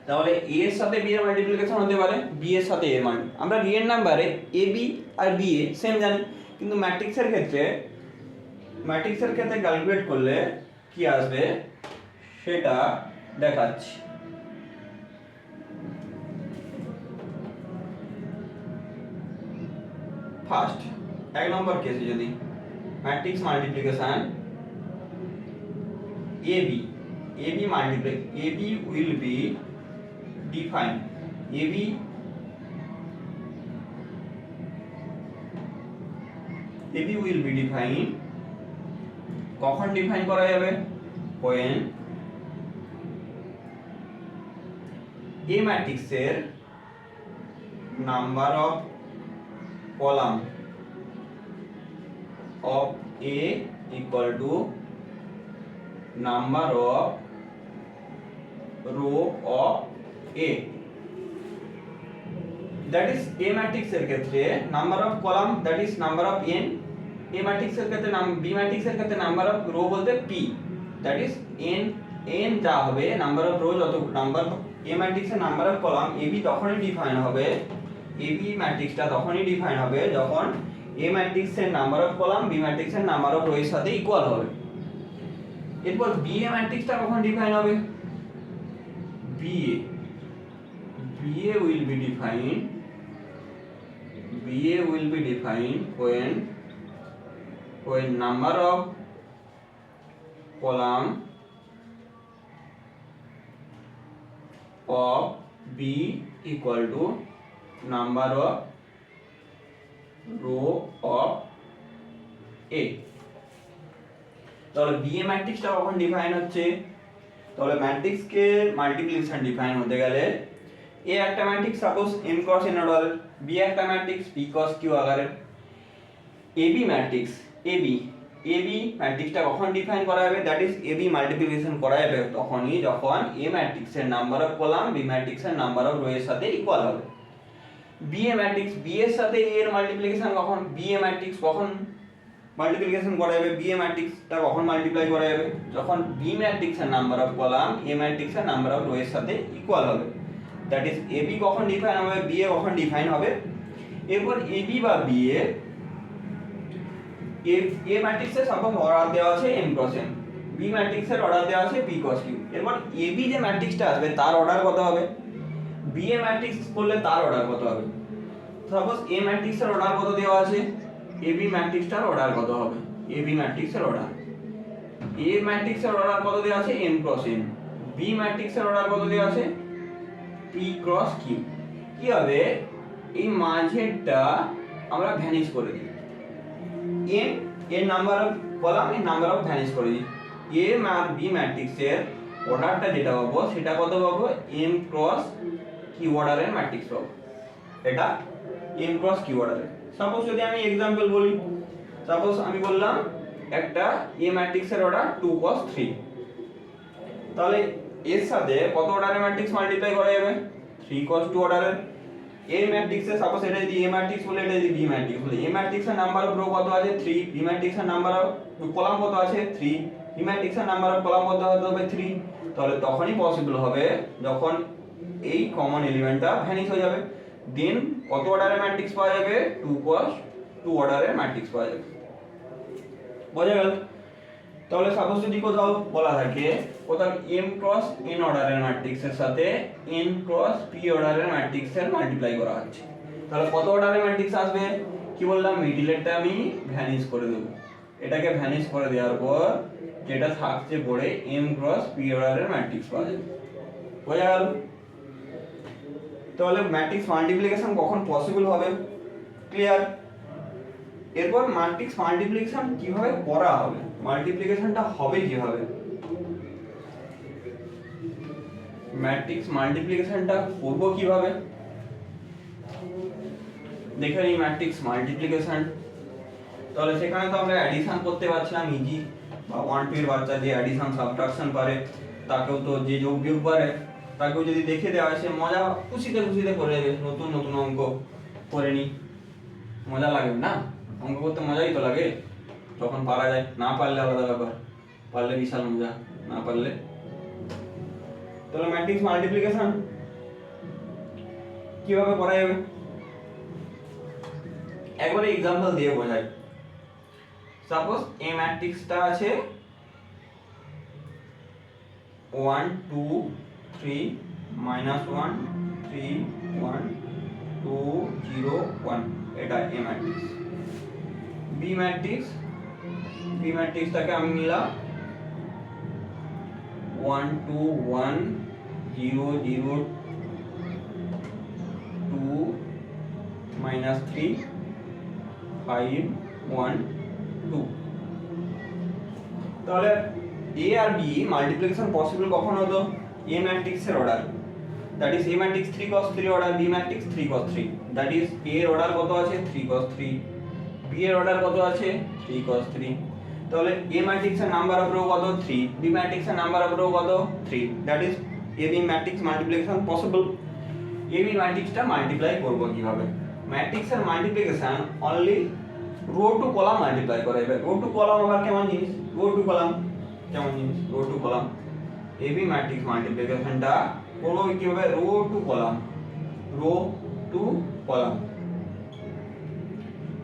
তাহলে a এর সাথে b এর মাল্টিপ্লিকেশন হতে পারে, b এর সাথে a এর মাল্টিপ্লিকেশন। আমরা রিয়েল নাম্বারে a b আর b a সেম জানি, কিন্তু ম্যাট্রিক্সের ক্ষেত্রে ক্যালকুলেট করলে কি আসবে সেটা দেখাচ্ছি। ফার্স্ট 1 নম্বর কেসে যদি matrix multiplication ab multiply ab will be defined, ab will be defined কখন ডিফাইন করা যাবে, when a ম্যাট্রিক্সের number of column of a equal to number of row of a, that is a matrix এর ক্ষেত্রে number of column that is number of n, a matrix এর ক্ষেত্রে b matrix এর ক্ষেত্রে number of row বলতে p, that is n যা হবে number of row যত number a matrix এর number of column ab তখনই ডিফাইন হবে, ab ম্যাট্রিক্সটা তখনই ডিফাইন হবে যখন a ম্যাট্রিক্সের নাম্বার অফ কলাম b ম্যাট্রিক্সের নাম্বার অফ রো এর সাথে ইকুয়াল হবে। এরপর b a ম্যাট্রিক্সটা কখন ডিফাইন হবে, b a will be defined when number of column of B equal to number of row of A। তাহলে বি এ ম্যাট্রিক্সটা কখন define হচ্ছে, তাহলে ম্যাট্রিক্সকে মাল্টিপ্লিকেশন ডিফাইন হতে গেলে এ একটা matrix suppose M cross N order, B একটা matrix P cross Q আকারের, এবি ম্যাট্রিক্স এবি এবি ম্যাট্রিক্সটা কখন ডিফাইন করা হবে, দ্যাট ইজ এবি মাল্টিপ্লিকেশন করা যাবে তখনই যখন এ ম্যাট্রিক্সের নাম্বার অফ কলাম বি ম্যাট্রিক্সের নাম্বার অফ রো এর সাথে ইকুয়াল হবে। বি এ ম্যাট্রিক্স বি এর সাথে এ এর মাল্টিপ্লিকেশন কখন, বি এ ম্যাট্রিক্স কখন মাল্টিপ্লিকেশন করা যাবে, বি এ ম্যাট্রিক্সটা কখন মাল্টিপ্লাই করা যাবে, যখন বি ম্যাট্রিক্সের নাম্বার অফ কলাম এ ম্যাট্রিক্সের নাম্বার অফ রো এর সাথে ইকুয়াল হবে। দ্যাট ইজ এবি কখন ডিফাইন হবে, বি এ কখন ডিফাইন হবে। এরপর এবি বা বি এ এ ম্যাট্রিক্সের সাপোজ অর্ডার দেওয়া আছে m ক্রস n, বি ম্যাট্রিক্সের অর্ডার দেওয়া আছে p ক্রস q। এরপর এবি যে ম্যাট্রিক্সটা আসবে তার অর্ডার কত হবে, বি এ ম্যাট্রিক্স করলে তার অর্ডার কত হবে। সাপোজ এ ম্যাট্রিক্সের অর্ডার কত দেওয়া আছে, এবি ম্যাট্রিক্সটার অর্ডার কত হবে, এবি ম্যাট্রিক্সের অর্ডার, এ ম্যাট্রিক্সের অর্ডার কত দেওয়া আছে m ক্রস n, বি ম্যাট্রিক্সের অর্ডার কত দেওয়া আছে p ক্রস q। কি হবে, এই মাঝেরটা আমরা ভ্যানিশ করে দিই, n এর নাম্বার অফ কলাম এর নাম্বার অফ ভ্যানিশ করে দিই, এ আর বি ম্যাট্রিক্সের অর্ডারটা যেটা পাবো সেটা কত পাবো, m ক্রস কিউ অর্ডারের ম্যাট্রিক্স পাবো, এটা m ক্রস কিউ অর্ডারের। সাপোজ যদি আমি एग्जांपल বলি, সাপোজ আমি বললাম একটা এ ম্যাট্রিক্সের অর্ডার 2 cos 3, তাহলে এর সাথে কত অর্ডারের ম্যাট্রিক্স মাল্টিপ্লাই করা যাবে, 3 cos 2 অর্ডারের। এ ম্যাট্রিক্সে সাপোজ এটা যদি এ ম্যাট্রিক্স বলে এটা যদি বি ম্যাট্রিক্স বলে, এ ম্যাট্রিক্সের নাম্বার অফ রো কত আছে 3, বি ম্যাট্রিক্সের নাম্বার অফ কলাম কত আছে 3, বি ম্যাট্রিক্সের নাম্বার অফ কলাম কত হবে 3। তাহলে তখনই পসিবল হবে যখন এই কমন এলিমেন্টটা ভ্যানিশ হয়ে যাবে, দেন কত অর্ডারের ম্যাট্রিক্স পাওয়া যাবে, 2 cos 2 অর্ডারের ম্যাট্রিক্স পাওয়া যাবে। বোঝা গেল। তাহলে সাপোজ যদি কোথাও বলা থাকে কোথাও m ক্রস n অর্ডারের ম্যাট্রিক্সের সাথে n ক্রস p অর্ডারের ম্যাট্রিক্সের মাল্টিপ্লাই করা হচ্ছে, তাহলে কত অর্ডারের ম্যাট্রিক্স আসবে, কি বললাম মিডিলেরটা আমি ভ্যানিশ করে দেব, এটাকে ভ্যানিশ করে দেওয়ার পর যেটা থাকছে পড়ে m ক্রস p অর্ডারের ম্যাট্রিক্স পাওয়া যাবে। বোঝা গেল। তাহলে ম্যাট্রিক্স মাল্টিপ্লিকেশন কখন পসিবল হবে, ক্লিয়ার। এরপর ম্যাট্রিক্স মাল্টিপ্লিকেশন কিভাবে করা হবে, মাল্টিপ্লিকেশনটা হবে কিভাবে, ম্যাট্রিক্স মাল্টিপ্লিকেশনটা করব কিভাবে, দেখে নিই ম্যাট্রিক্স মাল্টিপ্লিকেশন। তাহলে সেখানে তো আমরা অ্যাডিশন করতে পারছিলাম ইজি, বা 1 2 এর বাচ্চা যে অ্যাডিশন সাবট্রাকশন পারে, তাকেও তো যে যোগ বিয়োগ পারে তাকেও যদি দেখে দেওয়া হয় সে মজা খুশিতে খুশিতে করে দেবে, নতুন নতুন অঙ্ক করে নি, মজা লাগে না, অঙ্ক করতে মজাই তো লাগে যখন পারা যায়, না পারলে আলাদা ব্যাপার, পারলে বিশাল মজা, না পারলে। তাহলে ম্যাট্রিক্স মাল্টিপ্লিকেশন কিভাবে করা যাবে একবারে एग्जांपल দিয়ে বোঝাই। সাপোজ এ ম্যাট্রিক্সটা আছে 1 2 3 -1 3 1 2 0 1, এটা এ ম্যাট্রিক্স। বি ম্যাট্রিক্সটাকে আমি নিলাম 1 2 1 0 0 2 -3 5 1 2। তাহলে এ আর বি মাল্টিপ্লিকেশন পসিবল কখন হতো, এ ম্যাট্রিক্সের order, that is A matrix 3 cos 3 order, B matrix 3 cos 3, that is A এর অর্ডার কত আছে 3 cos 3, বি এর অর্ডার কত আছে 3 cos 3। তাহলে এ ম্যাট্রিক্সের নাম্বার অফ রো কত 3, বি ম্যাট্রিক্সের নাম্বার অফ রো কত 3, that is A B matrix multiplication possible. A B ম্যাট্রিক্সটা মাল্টিপ্লাই করব কিভাবে, ম্যাট্রিক্সের multiplication only row to column multiply করা যাবে। রো টু কলাম আবার কেমন জিনিস, রো টু কলাম কেমন জিনিস, row to column A B matrix মাল্টিপ্লিকেশনটা করব কিভাবে, row to column, row to column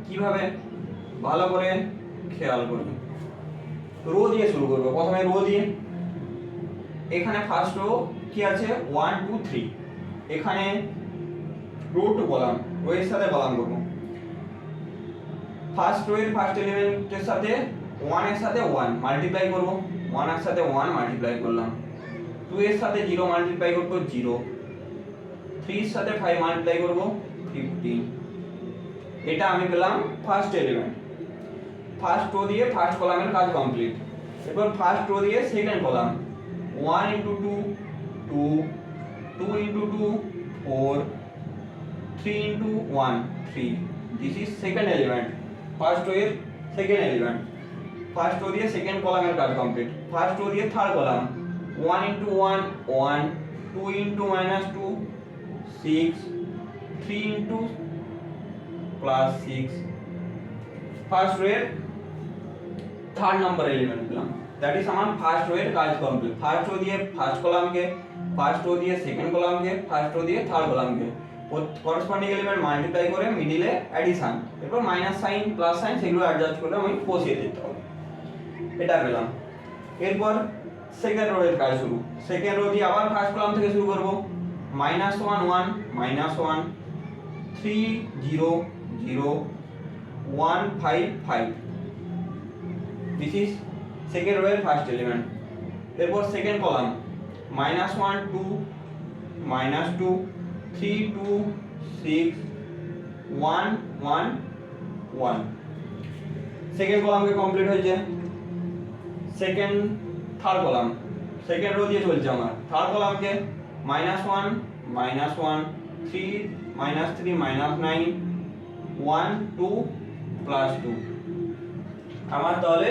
কিভাবে ভালো করে খেয়াল করবে। রো দিয়ে শুরু করব, প্রথমে রো দিয়ে, এখানে ফার্স্ট রো কি আছে 1 2 3, এখানে রো টু কলাম, রো এর সাথে কলাম করব, ফার্স্ট রো এর ফার্স্ট এলিমেন্টের সাথে 1 এর সাথে 1 মাল্টিপ্লাই করব, 1 এর সাথে 1 মাল্টিপ্লাই করলাম, 2 এর সাথে 0 মাল্টিপ্লাই করব 0, 3 এর সাথে 5 মাল্টিপ্লাই করব 15। এটা আমি পেলাম ফার্স্ট এলিমেন্ট। ফার্স্ট রো দিয়ে ফার্স্ট কলামের কাজ কমপ্লিট। এরপর ফার্স্ট রো দিয়ে second column, 1 into 2 2, 2 into 2 4, 3 into 1 3। This is second element, first row এর সেকেন্ড এলিমেন্ট। ফার্স্ট রো দিয়ে সেকেন্ড কলামের কাজ কমপ্লিট। ফার্স্ট রো দিয়ে third column, 1 into 1 1, 2 into -2 6, 3 into +6। First row এর থার্ড নাম্বার এলিমেন্ট পেলাম, that is আমার first row এর কাজ কমপ্লিট। ফার্স্ট রো দিয়ে ফার্স্ট কলামকে, ফার্স্ট রো দিয়ে সেকেন্ড কলামকে, ফার্স্ট রো দিয়ে থার্ড কলামকে করসপন্ডিং এলিমেন্ট মাল্টিপ্লাই করে মিডিলে অ্যাডিশন, এরপর মাইনাস সাইন প্লাস সাইন সেগুলো অ্যাডজাস্ট করে আমি বসিয়ে দিতে হবে। এটা পেলাম। এরপর সেকেন্ড রো এর কাজ শুরু। সেকেন্ড রো দিয়ে আবার ফার্স্ট কলাম থেকে শুরু করব, -1 1 -1 3 0 0 1 5 5। দিস ইজ সেকেন্ড রো এর ফার্স্ট এলিমেন্ট। এরপর সেকেন্ড কলাম, -1 2 -2 3 2 6 1 1 1। সেকেন্ড কলামকে কমপ্লিট হয়েছে। Second third column, second row দিয়ে চলছে আমার। থার্ড কলামকে -1 -1 3 -3 -9 1 2 +2। আমার তাহলে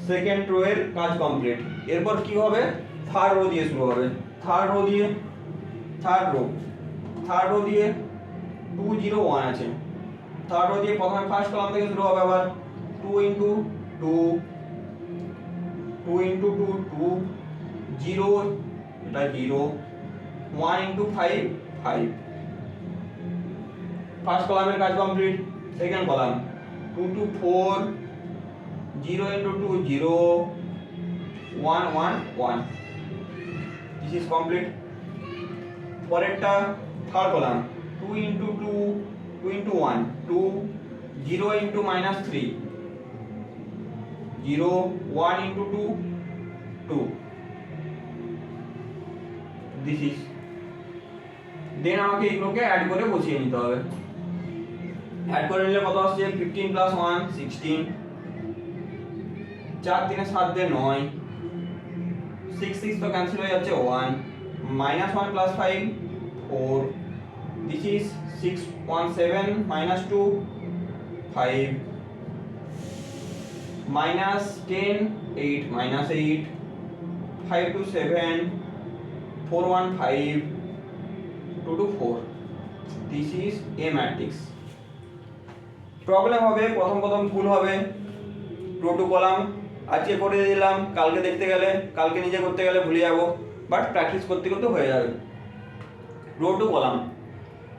সেকেন্ড রো এর কাজ কমপ্লিট। এরপর কি হবে, থার্ড রো দিয়ে শুরু হবে। থার্ড রো দিয়ে থার্ড রো দিয়ে 2 0 1 আছে। থার্ড রো দিয়ে প্রথমে ফার্স্ট কলাম থেকে শুরু হবে আবার, 2 into 2 2 into 2 2 0, এটা 0 1 into 5 5। ফার্স্ট কলামের কাজ complete. Second column, 2 to 4 0 into 2 0 1 1 1। This is complete. পরেরটা third column, 2 into 2 2 into 1 2 0 into -3 0 1 into 2 2। This is. Then আমাকে এগুলোকে অ্যাড করে বসিয়ে নিতে হবে। অ্যাড করে নিলে কত আসছে, 15 + 1 16, 4 3 7 দিয়ে 9, 6 6 তো ক্যান্সেল হয়ে যাচ্ছে 1, -1 + 5 4। This is 6 1 7 -2 5, -10 8 -8 5 to 7 4 1 5 2 to 4। This is A matrix. Problem হবে, প্রথম ভুল হবে। রো টু কলাম আজকে করে দিলাম, কালকে দেখতে গেলে, কালকে নিজে করতে গেলে ভুলে যাব, বাট প্র্যাকটিস করতে করতে হয়ে যাবে। Row to column,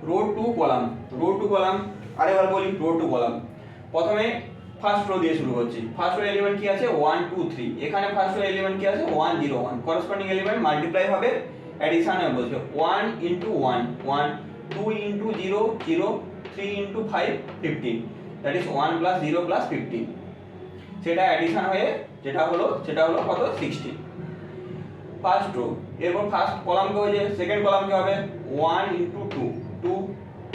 row to column, row to column আরেকবার বলি। রো টু কলাম প্রথমে ফার্স্ট রো দিয়ে শুরু করছি। ফার্স্ট রো এলিমেন্ট কি আছে, 1 2 3। এখানে ফার্স্ট রো এলিমেন্ট কি আছে, 1 0 1। করসপন্ডিং এলিমেন্ট মাল্টিপ্লাই হবে, অ্যাডিশনে বসবে, 1 into 1 1, 2 into 0 0, 3 into 5 15। That is 1 + 0 + 15। সেটা অ্যাডিশন হয়ে যেটা হলো কত, 16। First row. এরপর ফার্স্ট কলামকে হয়ে যায়, সেকেন্ড কলামকে হবে 1 into 2 2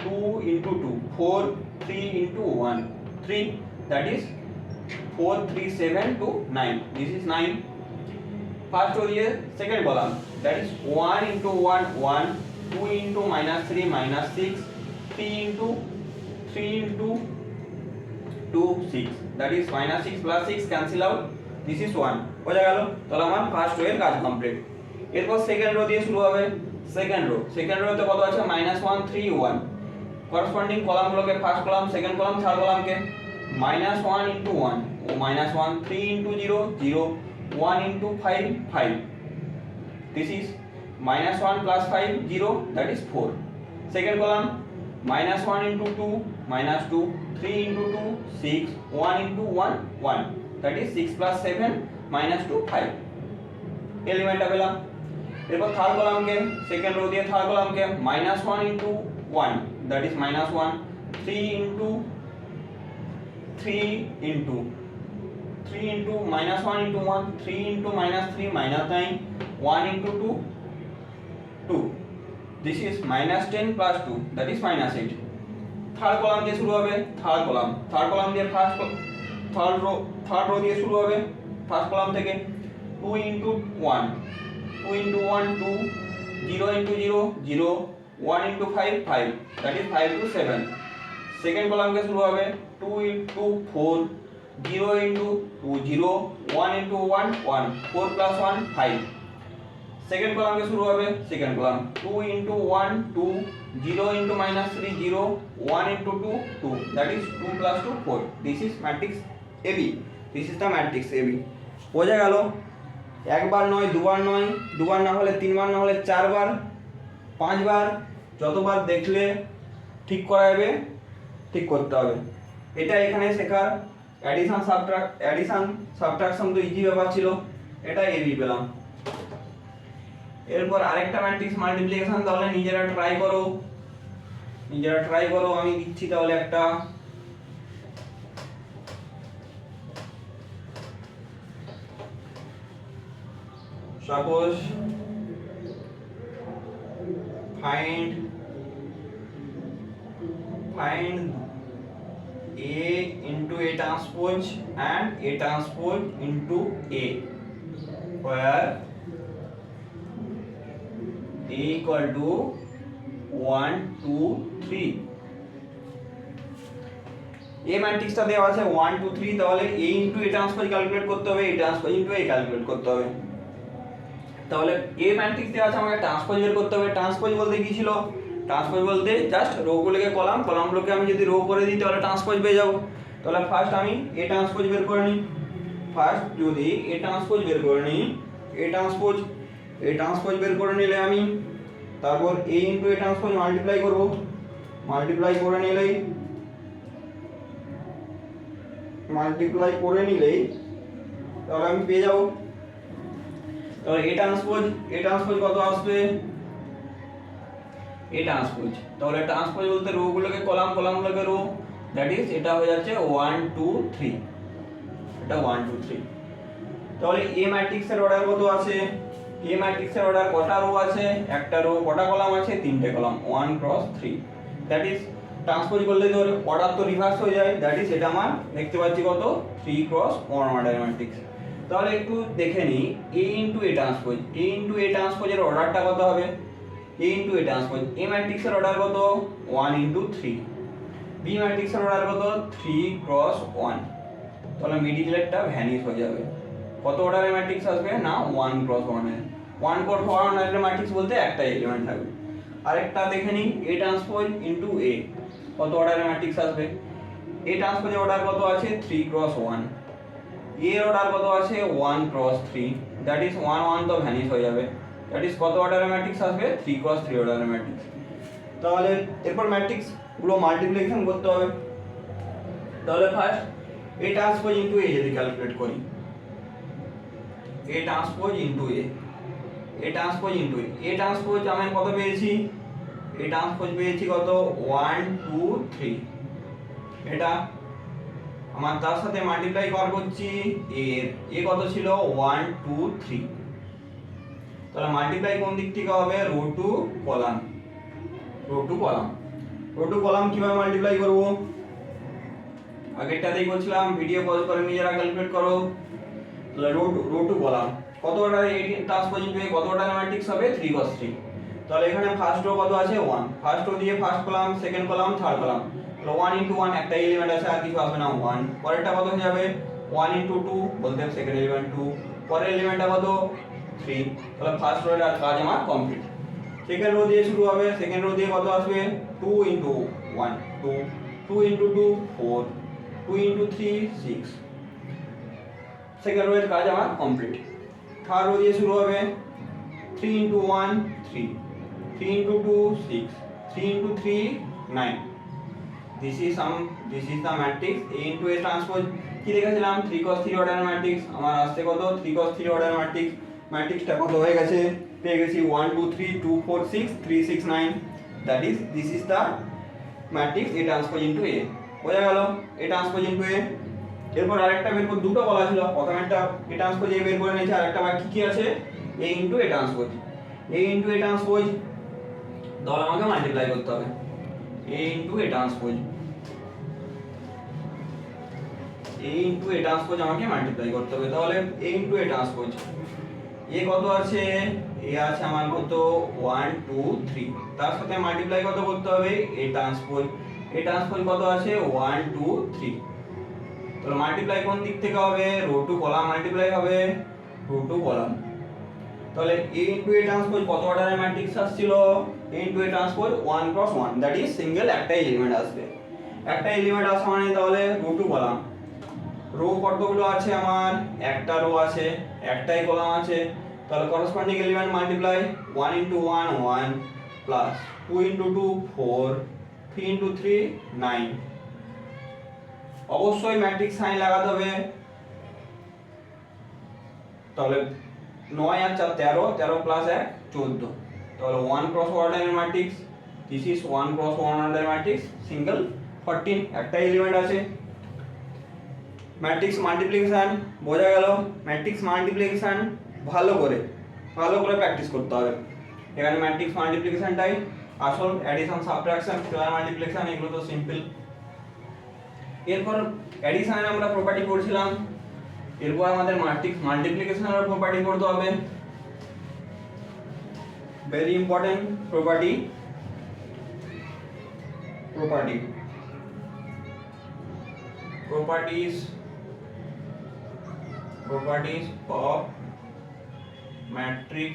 2 into 2 4 3 into 1 3। That is 4 3 7 to 9। This is 9। First row দিয়ে second column, that is 1 into 1 1, 2 into -3 -6, 3 into 2 6। That is -6 + 6 cancel out, this is 1। বোঝা গেল? তাহলে আমার ফার্স্ট রো এর কাজ কমপ্লিট। এরপর সেকেন্ড রো দিয়ে শুরু হবে। সেকেন্ড রোতে কত আছে, -1 3 1। করসপন্ডিং কলামগুলোকে first column, second column, third কলামকে -1 into 1 -1, 3 into 0 0, 1 into 5 5। This is -1 + 5 0, that is 4। Second column, -1 into 2 -2, 3 into 2 6, 1 into 1 1। That is 6 + 7 -2 5। এলিমেন্টটা পেলাম। এরপর থার্ড কলামকে, সেকেন্ড রো দিয়ে থার্ড কলামকে -1 into 1, that is -1, 3 into 3 into 3 into minus 1 into 1, 3 into minus 3 minus 9, 1 into 2 2. This is minus 10 plus 2, that is minus 8. Third column দিয়ে শুরু হবে, third column দিয়ে থার্ড রো দিয়ে শুরু হবে, ফার্স্ট কলাম থেকে 2 into 1, 2 into 1 2, 0 into 0 0, 1 into 5 5, that is 5 to 7. Second column কে শুরু হবে 2 into 4, 0 into 2 0, 1 into 1 1, 4 plus 1 5. Second column কে শুরু হবে, second column 2 into 1 2, 0 into minus 3 0, 1 into 2 2, that is 2 plus 2 4. This is matrix AB. This is the matrix AB. বোঝা গেল? একবার নয়, দুবার না হলে তিনবার, না হলে চারবার, পাঁচবার, যতবার দেখলে ঠিক করা যাবে, ঠিক করতে হবে। এটা এখানে শেখার অ্যাডিশন সাবট্রাকশন তো ইজি ব্যাপার ছিল, এটা এবি পেলাম। এরপর আরেকটা ম্যাট্রিক্স মাল্টিপ্লিকেশন, তাহলে নিজেরা ট্রাই করো, আমি দিচ্ছি তাহলে একটা। Suppose find A into A transpose and A transpose into A, where A equal to 1 2 3. A ম্যাট্রিক্সটা দেওয়া আছে 1 2 3, তাহলে A into A transpose calculate করতে হবে, A transpose into A calculate করতে হবে। তাহলে A ম্যাট্রিক্স দেওয়া আছে, আমাকে ট্রান্সপোজ বের করতে হবে। ট্রান্সপোজ বলতে কি ছিল? ট্রান্সপোজ বলতে জাস্ট রোগুলোকে কলামগুলোকে আমি যদি রো করে দিই তাহলে ট্রান্সপোজ পেয়ে যাবো। তাহলে ফার্স্ট আমি A ট্রান্সপোজ বের করে নিই। ফার্স্ট যদি A ট্রান্সপোজ বের করে নিই, A ট্রান্সপোজ বের করে নিলে আমি তারপর A into A transpose multiply করব। মাল্টিপ্লাই করে নিলেই তাহলে আমি পেয়ে যাব। তাহলে A ট্রান্সপোজ কত আসবে? A ট্রান্সপোজ, তাহলে ট্রান্সপোজ বলতে রো গুলোকে কলামগুলোকে রো, দ্যাট ইজ এটা হয়ে যাচ্ছে 1 2 3, এটা 1 2 3। তাহলে A ম্যাট্রিক্সের অর্ডার কত আছে? A ম্যাট্রিক্সের অর্ডার কটা রো আছে? একটা রো। কটা কলাম আছে? তিনটে column, 1 cross 3, that is transpose করলে তো অর্ডার তো রিভার্স হয়ে যায়, দ্যাট ইজ এটা আমার দেখতে পাচ্ছি কত 3 cross 1 অর্ডারের ম্যাট্রিক্স। তাহলে একটু দেখে নিই A into A transpose, A into A ট্রান্সপোজের অর্ডারটা কত হবে? A into A transpose, A ম্যাট্রিক্সের অর্ডার কত? 1 ইনটু 3। B ম্যাট্রিক্সের অর্ডার কত? 3 cross 1। তাহলে মিডিলেরটা ভ্যানিশ হয়ে যাবে। কত অর্ডারের ম্যাট্রিক্স আসবে? না 1 cross 1 এর। 1 cross 1 এর ম্যাট্রিক্স বলতে একটাই এলিমেন্ট থাকবে। আরেকটা দেখে নিই A ট্রান্সপোজ ইনটু A, কত অর্ডারের ম্যাট্রিক্স আসবে? A ট্রান্সপোজের অর্ডার কত আছে? 3 cross 1। A এর অর্ডার কত আছে? 1 cross 3, দ্যাট ইজ 1 1 তো ভ্যানিশ হয়ে যাবে, দ্যাট ইজ কত অর্ডারের ম্যাট্রিক্স আসবে? 3 cross 3 অর্ডারের ম্যাট্রিক্স। তাহলে এরপর ম্যাট্রিক্স গুলো মাল্টিপ্লিকেশন করতে হবে। তাহলে first A transpose into A যদি ক্যালকুলেট করি, A transpose into A, A transpose into A transpose আমি কত পেয়েছি? A ট্রান্সপোজ পেয়েছি কত? 1 2 3। এটা আমার তার সাথে মাল্টিপ্লাই করছি A কত ছিল? 1 2 3। তাহলে মাল্টিপ্লাই কোন দিক থেকে হবে? Row to column. Row to column কিভাবে মাল্টিপ্লাই করব? আগেরটাতেই বলছিলাম, ভিডিও পজ করে নিজেরা ক্যালকুলেট করো। তাহলে রো টু কলাম কত order A transpose into A, কত অর্ডারের ম্যাট্রিক্স হবে? 3 cross 3। তাহলে এখানে ফার্স্ট রো কত আছে? 1। ফার্স্ট রো দিয়ে first column, second column, third column, তাহলে 1 ইনটু 1 একটা এলিমেন্ট আছে, আর কিছু আসবে না 1। পরেরটা কত হয়ে যাবে? 1 ইনটু 2 বলতে সেকেন্ড এলিমেন্ট 2, পরের এলিমেন্টটা কত? 3। তাহলে ফার্স্ট রোর কাজ আমার কমপ্লিট। সেকেন্ড রো দিয়ে শুরু হবে, সেকেন্ড রো দিয়ে কত আসবে? 2 into 1 2, 2 into 2 4, 2 into 3 6। Second rho এর কাজ আমার কমপ্লিট। থার্ড রো দিয়ে শুরু হবে 3 into 1 3, 3 into 2 6, 3 into 3 9। This is the matrix A into A transpose। কি লিখেছিলাম? 3 cos 3 অর্ডারের ম্যাট্রিক্স। আমার আসছে কত? 3 cos 3 অর্ডারের ম্যাট্রিক্স। ম্যাট্রিক্সটা কত হয়ে গেছে? পেয়ে গেছি 1 2 3 2 4 6 3 6 9, that is this is the matrix A transpose into A। বোঝা গেল? A transpose into A। এরপর আরেকটা বের করে, দুটো বলা ছিল, প্রথমে একটা এ ট্রান্সপোজ এ বের করে নিয়েছে, আরেকটা বাকি কি আছে, A into A transpose. A into A transpose তাহলে আমাকে মাল্টিপ্লাই করতে হবে, A into A transpose, A into A transpose আমাকে মাল্টিপ্লাই করতে হবে। তাহলে এ ইনটু এ ট্রান্সপোজ, এ কত আছে, এ আছে আমার কত 1 2 3, তার সাথে মাল্টিপ্লাই কত করতে হবে, এ ট্রান্সপোজ, এ ট্রান্সপোজ কত আছে 1 2 3। তাহলে মাল্টিপ্লাই কোন দিক থেকে হবে, রো টু কলাম মাল্টিপ্লাই হবে, রো টু কলাম। তাহলে এ ইনটু এ ট্রান্সপোজ কত অর্ডারের ম্যাট্রিক্স আসছিল, A into A transpose 1 × 1, that is single একটাই এলিমেন্ট আসবে, একটা এলিমেন্ট আসা মানে তাহলে রো টু কলাম। রো কতগুলো আছে আমার, একটা রো আছে, একটাই কলাম আছে, তাহলে করসপন্ডিং এলিমেন্ট মাল্টিপ্লাই 1 × 1 1 প্লাস 2 × 2 4 3 × 3 9। অবশ্যই ম্যাট্রিক্স সাইন লাগাতে হবে, তাহলে 9 আর 4 13, 13 প্লাস 1 14, তাহলে 1 × 1 অর্ডারের ম্যাট্রিক্স, দিস ইজ 1 × 1 অর্ডারের ম্যাট্রিক্স, সিঙ্গেল 14, একটা এলিমেন্ট আছে। ম্যাট্রিক্স মাল্টিপ্লিকেশন বোঝা গেল। ম্যাট্রিক্স মাল্টিপ্লিকেশন ভালো করে প্র্যাকটিস করতে হবে। এখানে ম্যাট্রিক্স মাল্টিপ্লিকেশনটাই আসল, অ্যাডিশন সাবট্রাকশন স্কেলার মাল্টিপ্লিকেশন এগুলো তো সিম্পল। এরপর অ্যাডিশনে আমরা প্রপার্টি পড়ছিলাম, এরপর আমাদের ম্যাট্রিক্স মাল্টিপ্লিকেশনের প্রপার্টি পড়তে হবে, very important property properties of matrix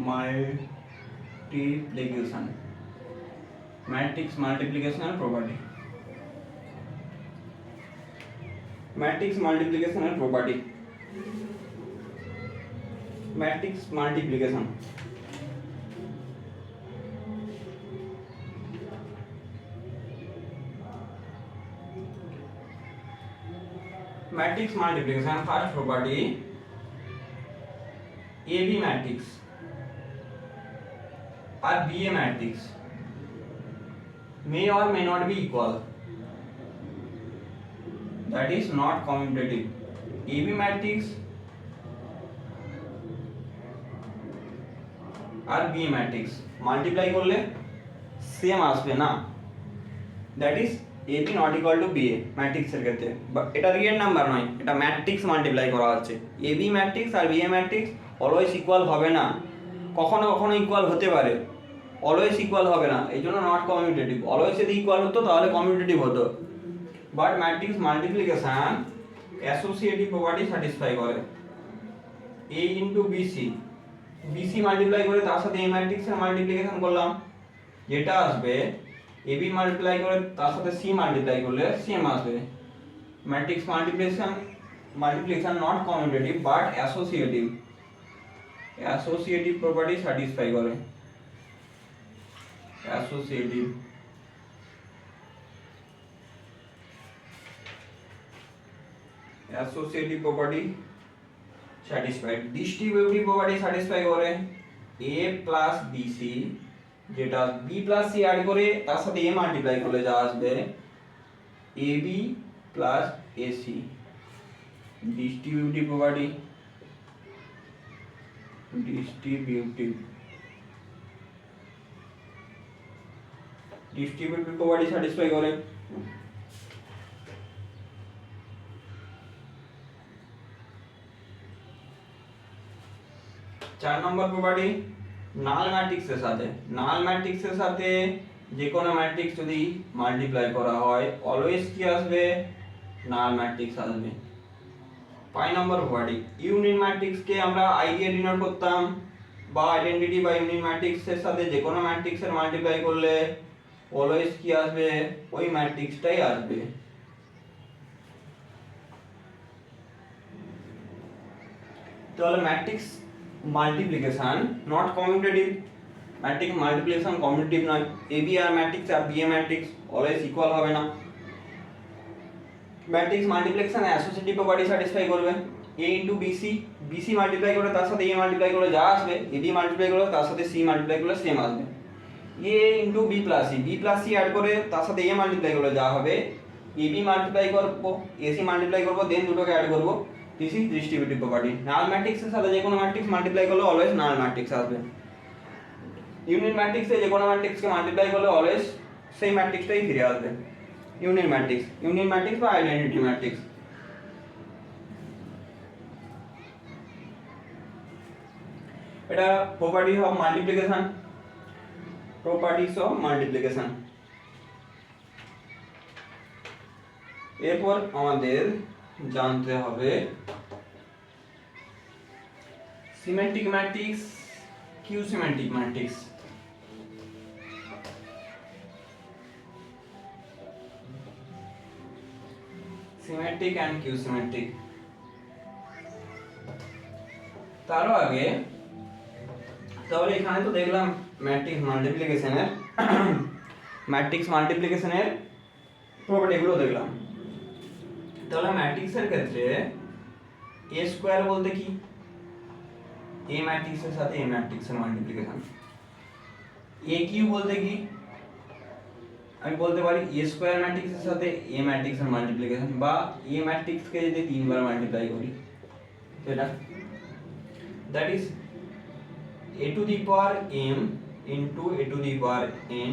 multiplication, matrix multiplication property, matrix multiplication property, matrix multiplication। matrix multiplication first property, AB matrix or BA matrix may or may not be equal, that is not commutative। AB matrix আর BA matrix multiply করলে same আসবে না, that is AB not equal to BA ম্যাট্রিক্সের ক্ষেত্রে, এটা real number নয়, এটা matrix multiply করা হচ্ছে। AB ম্যাট্রিক্স আর BA ম্যাট্রিক্স অলওয়েজ ইকুয়াল হবে না, কখনো কখনো ইকুয়াল হতে পারে, অলওয়েজ ইকুয়াল হবে না, এই জন্য নট কমিউটেটিভ। অলওয়েজ যদি ইকুয়াল হতো তাহলে কমিউটেটিভ হতো, but matrix multiplication associative property satisfy করে। A ইন্টু BC মাল্টিপ্লাই করে তার সাথে এই ম্যাট্রিক্সের মাল্টিপ্লিকেশন করলাম, যেটা আসবে AB মাল্টিপ্লাই করে তার সাথে C মাল্টিপ্লাই করলে সেম আসবে। Matrix multiplication not commutative but associative property satisfy করে, associative property satisfied. Distributive property satisfy করে A প্লাস BC, যেটা B প্লাস C অ্যাড করে তার সাথে A মাল্টিপ্লাই করলে যা আসবে AB plus AC। Distributive property, distributive property satisfy করে। 4 নম্বর প্রপার্টি নাল ম্যাট্রিক্সের সাথে যে কোনো ম্যাট্রিক্স যদি মাল্টিপ্লাই করা হয় অলওয়েজ কি আসবে, নাল ম্যাট্রিক্স আসবে। 5 নম্বর প্রপার্টি ইউনিট ম্যাট্রিক্সকে আমরা আই দিয়ে ডিনোট করতাম, বা আইডেন্টিটি বা ইউনিট ম্যাট্রিক্সের সাথে যে কোনো ম্যাট্রিক্সের মাল্টিপ্লাই করলে অলওয়েজ কি আসবে, ওই ম্যাট্রিক্সটাই আসবে। তাহলে matrix multiplication not commutative, matrix multiplication commutative নয়। এবি আর ম্যাট্রিক্স আর বিএ ম্যাট্রিক্স অলওয়েজ ইকুয়াল হবে না। Matrix multiplication associative property satisfy করবে। এ ইনটু বিসি মাল্টিপ্লাই করে তার সাথে এ মাল্টিপ্লাই করলে যা আসবে, এবি মাল্টিপ্লাই করলে তার সাথে সি মাল্টিপ্লাই করলে সেম আসবে। A into B plus C add করে তার সাথে এ মাল্টিপ্লাই করলে যা হবে, এবি মাল্টিপ্লাই করব, এসি মাল্টিপ্লাই করব, দেন দুটোকে অ্যাড করব। This is distributive property. Null ম্যাট্রিক্সের সাথে যে কোনো ম্যাট্রিক্স মাল্টিপ্লাই করলে অলওয়েজ নাল ম্যাট্রিক্স আসবে। ইউনিট ম্যাট্রিক্সে যে কোনো ম্যাট্রিক্সকে মাল্টিপ্লাই করলে অলওয়েজ সেই ম্যাট্রিক্সটাই ফিরে আসবে। ইউনিট ম্যাট্রিক্স বা আইডেন্টিটি ম্যাট্রিক্স। এটা property of multiplication, properties of multiplication. এরপর আমাদের জানতে হবে symmetric matrix, skew symmetric matrix. Symmetric and skew symmetric. তারও আগে তাহলে এখানে তো দেখলাম ম্যাট্রিক্স মাল্টিপ্লিকেশনের প্রপার্টিগুলো দেখলাম। তাহলে ম্যাট্রিক্সের ক্ষেত্রে এ স্কয়ার বলতে কি? এ ম্যাট্রিক্সের সাথে এ ম্যাট্রিক্সের মাল্টিপ্লিকেশন। এ কিউ বলতে কি? আমি বলতে পারি এ স্কয়ার ম্যাট্রিক্সের সাথে এ ম্যাট্রিক্সের মাল্টিপ্লিকেশন, বা এ ম্যাট্রিক্সকে যদি তিনবার মাল্টিপ্লাই করি সেটা that is a to the power m into a to the power n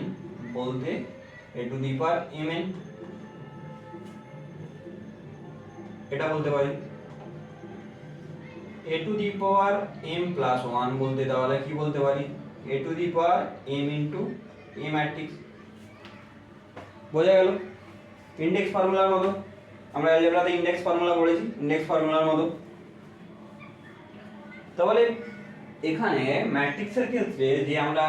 বলতে a to the power mn, এটা বলতে পারি। a to the power m plus 1 বলতে তাহলে কি বলতে পারি? a to the power m into a matrix. বোঝা গেল? ইনডেক্স ফর্মুলার মতো, আমরা অ্যালজেব্রাতে ইনডেক্স ফর্মুলা পড়েছি, ইনডেক্স ফর্মুলার মতো। তাহলে এখানে ম্যাট্রিক্সের ক্ষেত্রে যে আমরা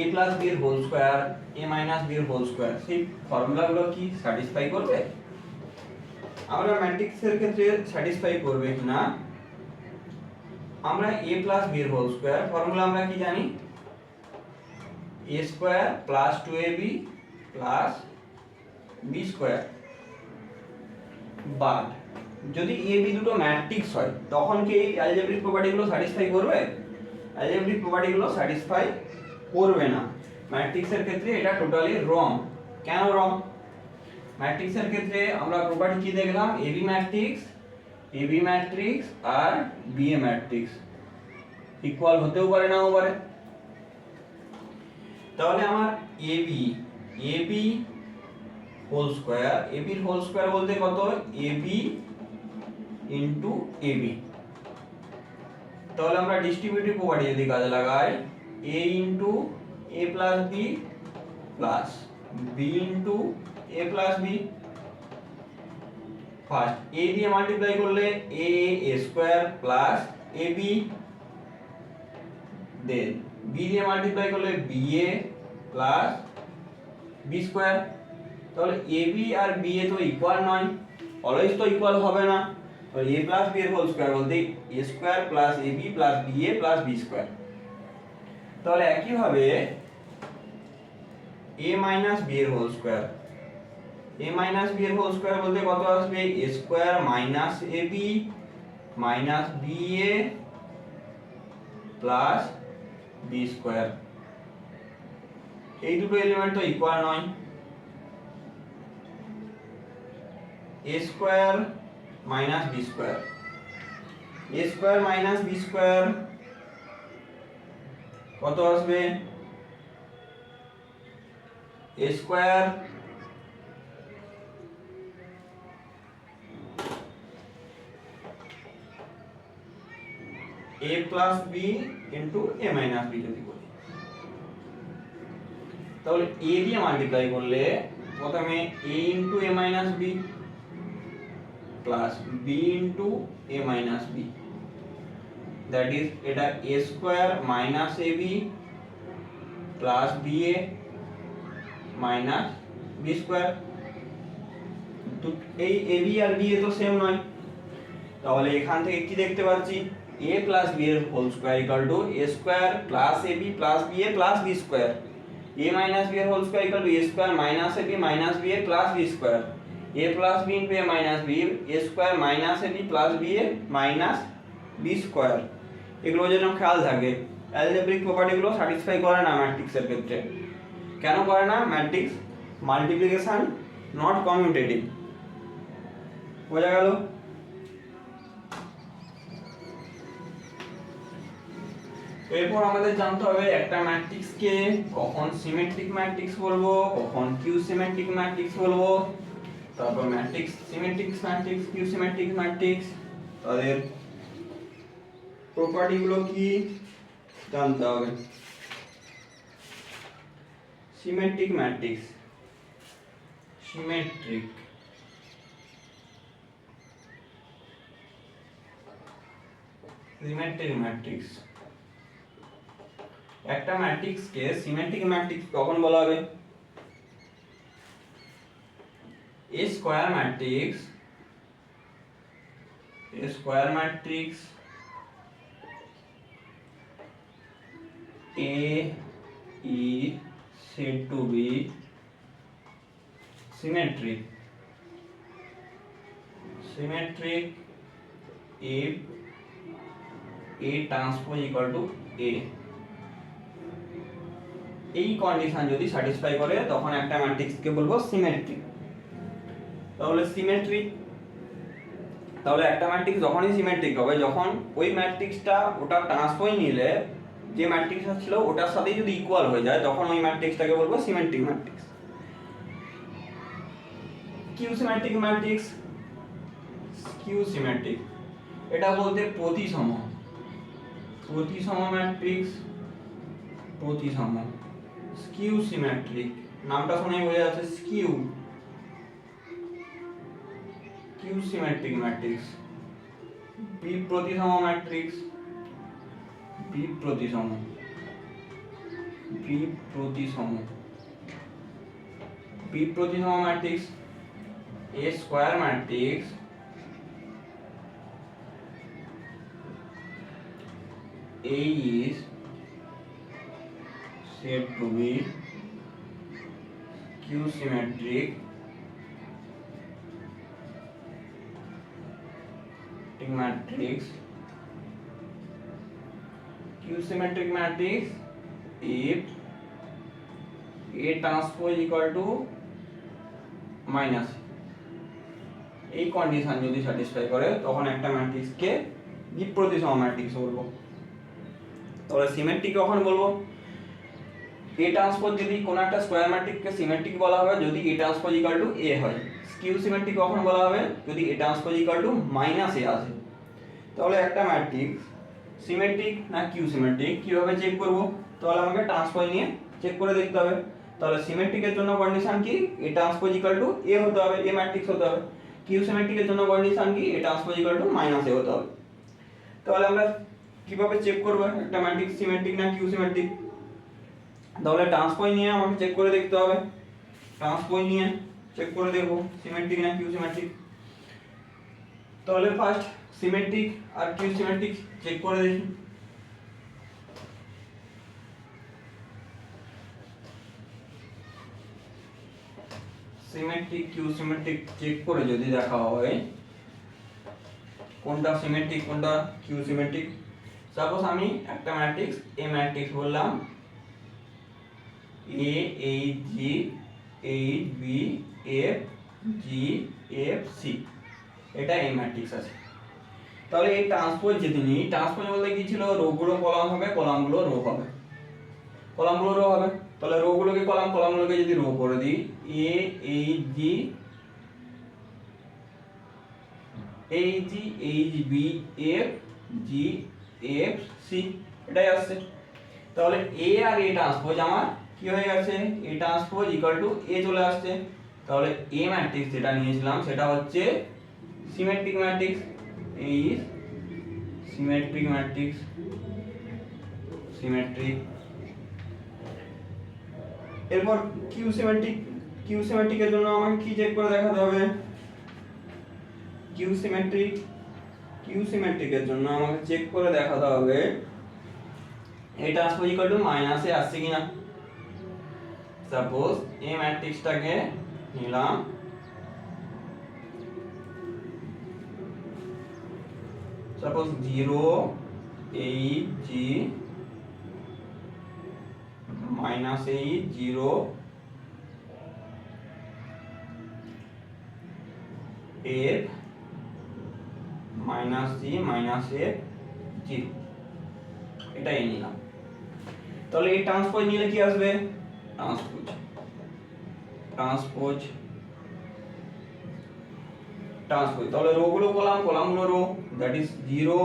a প্লাস b এর whole square, a minus b এর হোল স্কয়ার, সেই ফর্মুলাগুলো কি স্যাটিসফাই করবে? আমরা ম্যাট্রিক্সের ক্ষেত্রে স্যাটিসফাই করবে কিনা? আমরা a প্লাস b এর হোল স্কয়ার ফর্মুলা আমরা কি জানি? a square plus 2ab plus b square. But যদি a b দুটো ম্যাট্রিক্স হয় তখন কি এই অ্যালজেব্রিক প্রপার্টিগুলো স্যাটিসফাই করবে? অ্যালজেব্রিক প্রপার্টিগুলো স্যাটিসফাই করবে না। ম্যাট্রিক্সের ক্ষেত্রে এটা টোটালি রং। কেন রং? ম্যাট্রিক্সের ক্ষেত্রে আমরা প্রপার্টি কি দেখলাম? এবি ম্যাট্রিক্স আর বিএ ম্যাট্রিক্স ইকুয়াল হতেও পারে নাও পারে। তাহলে আমার এবি হোল স্কয়ার, এবির হোল স্কয়ার বলতে কত? A B into A B. তাহলে আমরা ডিস্ট্রিবিউটিভ প্রপার্টি যদি কাজে লাগাই, a into a plus b plus b into a plus b। First a দিয়ে মাল্টিপ্লাই করলে a square plus ab, then b দিয়ে মাল্টিপ্লাই করলে ba প্লাস b স্কয়ার। তাহলে ab আর ba তো ইকুয়াল নয়, অলওয়েজ তো ইকুয়াল হবে না। और a प्लस b এর হোল স্কয়ার বলতে a square plus ab plus ba plus b square. তাহলে একই ভাবে a মাইনাস b এর whole square, a minus b এর হোল স্কয়ার বলতে কত আসবে? a square minus ab minus ba plus b square. এই দুটো এলিমেন্ট তো ইকুয়াল নয়। a square minus B square, a square minus B square কত আসবে? a square a plus B into a minus B যদি করি, তাহলে a দিয়ে মাল্টিপ্লাই করলে প্রথমে a into a minus B plus b into a minus b, that is এটা a square minus ab plus ba minus b square. তো এই ab আর ba তো সেম নয়, তাহলে এখান থেকে কি দেখতে পাচ্ছি? a প্লাস b এর whole square equal to a square plus ab plus ba plus b square. a minus b এর whole square equal to a square minus ab minus ba plus b square. a plus b into a minus b, a square minus ab plus ba minus b square. এগুলো যেন খেয়াল থাকে, algebraic প্রপার্টিগুলো satisfy করে না ম্যাট্রিক্সের ক্ষেত্রে। কেন করে না? ম্যাট্রিক্স মাল্টিপ্লিকেশন নট কমিউটেটিভ, বোঝা গেল? এরপর আমাদের জানতে হবে একটা ম্যাট্রিক্সকে কখন সিমেট্রিক ম্যাট্রিক্স বলবো, কখন কিউ সিমেট্রিক ম্যাট্রিক্স বলবো। তারপর matrix symmetric matrix, skew symmetric matrix, তাদের প্রপার্টি গুলো কি জানতে হবে। Symmetric matrix, symmetric symmetric matrix, একটা ম্যাট্রিক্সকে সিমেট্রিক ম্যাট্রিক্স কখন বলা হবে? A square matrix, a square matrix A is said to be symmetric, symmetric if A transpose equal to A। এই কন্ডিশন যদি স্যাটিসফাই করে তখন একটা ম্যাট্রিক্সকে বলবো সিমেট্রিক। তাহলে সিমেট্রিক, তাহলে একটা ম্যাট্রিক্স যখনই সিমেট্রিক হবে যখন ওই ম্যাট্রিক্সটা ওটা ট্রান্সপোজ নিলে যে ম্যাট্রিক্সটা ছিল ওটার সাথেই যদি ইকুয়াল হয়ে যায় তখন ওই ম্যাট্রিক্সটাকে বলবো symmetric matrix. Skew symmetric matrix, skew symmetric এটা বলতে প্রতিসম, প্রতিসম ম্যাট্রিক্স, প্রতিসম। স্কিউ সিমেট্রিক নামটা শুনেই বোঝা যাচ্ছে স্কিউ, কিউ সিমেট্রিক ম্যাট্রিক্স। বিপ্রতিসম ম্যাট্রিক্স, বিপ্রতিসম, বিপ্রতিসম, বিপ্রতিসম matrix. A square matrix A is said to be Q symmetric matrix, Q symmetric matrix if A transpose equal to minus, এই কন্ডিশন যদি স্যাটিসফাই করে তখন একটা ম্যাট্রিক্সকে বিপ্রতিসম ম্যাট্রিক্স বলবো। তাহলে সিমেট্রিক কখন বলবো? A ট্রান্সপোজ যদি কোনো একটা স্কয়ার ম্যাট্রিক্সকে সিমেট্রিক বলা হবে যদি A transpose equal to A হয়। কিউ সিমেট্রিক কখন বলা হবে? যদি A transpose equal to minus A আসে। তাহলে একটা ম্যাট্রিক্স সিমেট্রিক না কিউ সিমেট্রিক কিভাবে চেক করব? তাহলে আমাকে ট্রান্সপোজ নিয়ে চেক করে দেখতে হবে। তাহলে সিমেট্রিকের জন্য কন্ডিশন কি? A transpose equal to A হতে হবে, A ম্যাট্রিক্স হতে হবে। কিউ সিমেট্রিকের জন্য কন্ডিশন কি? A transpose equal to minus A হতে হবে। তাহলে আমরা কিভাবে চেক করব একটা ম্যাট্রিক্স সিমেট্রিক না কিউ সিমেট্রিক? তাহলে ট্রান্সপোজ নিয়ে আমাকে চেক করে দেখতে হবে, ট্রান্সপোজ নিয়ে চেক করে দেখব সিমেট্রিক না কিউ সিমেট্রিক। তাহলে ফার্স্ট সিমেট্রিক আর কিউ সিমেট্রিক চেক করে দেখি। সিমেট্রিক কিউ সিমেট্রিক চেক করে যদি দেখা হয় কোনটা সিমেট্রিক কোনটা কিউ সিমেট্রিক, সাপোজ আমি একটা ম্যাট্রিক্স এ ম্যাট্রিক্স বললাম A H G H B F G F C, এটা এ ম্যাট্রিক্স আছে। তাহলে এই ট্রান্সপোজ যদি নিই, ট্রান্সপোজ বলতে কি ছিল? রোগুলো কলাম হবে, কলামগুলো রো হবে, কলামগুলো রো হবে। তাহলে রোগুলোকে কলাম, কলামগুলোকে যদি রো করে দিই A H G H B F G F C, এটাই আসছে। তাহলে এ আর এ ট্রান্সপোজ আমার কি হয়ে গেছে? এ ট্রান্সপোজ ইকুয়াল টু এ চলে আসছে। তাহলে এ ম্যাট্রিক্স যেটা নিয়েছিলাম সেটা হচ্ছে সিমেট্রিক ম্যাট্রিক্স, এই সিমেট্রিক ম্যাট্রিক্স, সিমেট্রিক। এরপর কিউ সিমেট্রিক, কিউ সিমেট্রিকের জন্য আমাকে কি চেক করে দেখাতে হবে? কিউ সিমেট্রিক, কিউ সিমেট্রিকের জন্য আমাকে চেক করে দেখাতে হবে A transpose equal to minus A আসছে কিনা। সাপোজ এ ম্যাট্রিক্সটাকে নিলাম, suppose 0 8 g minus 8 0 f minus G minus A zero, এটাই নিলাম। তাহলে এই ট্রান্সপোজ নিলে কি আসবে? Transpose transpose transpose. তাহলে রো গুলো কলামগুলো রো, দ্যাট ইজ জিরো,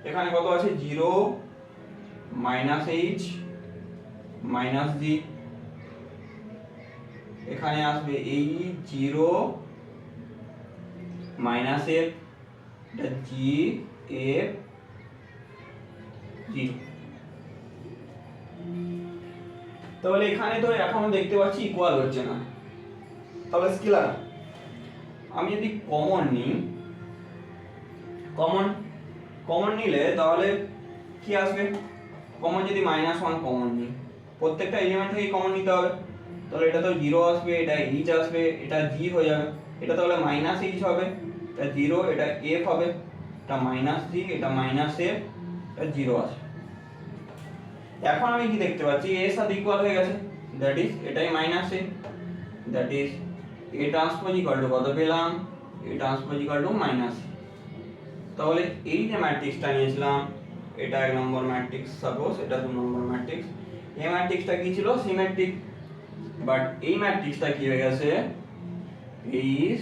এখানে কত আছে? Zero minus H minus G, এখানে আসবে এই জিরো মাইনাস এফ, এটা জি এফ জিরো। তাহলে এখানে তো এখনো দেখতে পাচ্ছি ইকুয়াল হচ্ছে না, তাহলে স্কেলার আমি যদি কমন নিই, কমন নিলে তাহলে কি আসবে? কমন যদি -1 কমন নিই, প্রত্যেকটা এলিমেন্ট থেকে কমন নিতে হবে, তাহলে এটা তো জিরো আসবে, এটা এইচ আসবে, এটা জি হয়ে যাবে, এটা তাহলে মাইনাস এইচ হবে, এটা জিরো, এটা এফ হবে, এটা মাইনাস জি, এটা মাইনাস এফ, এটা জিরো আসবে। এখন আমি কি দেখতে পাচ্ছি? এ এর সাথে ইকুয়াল হয়ে গেছে, দ্যাট ইজ এটাই minus A, that is A transpose equal to কত পেলাম? এ ট্রান্সপোজ ইকুয়াল টু মাইনাস। তাহলে এই যে ম্যাট্রিক্সটা নিয়েছিলাম, এটা 1 নম্বর ম্যাট্রিক্স, সাপোজ এটা 2 নম্বর ম্যাট্রিক্স, এই ম্যাট্রিক্সটা কি ছিল? সিমেট্রিক। বাট এই ম্যাট্রিক্সটা কি হয়ে গেছে? Is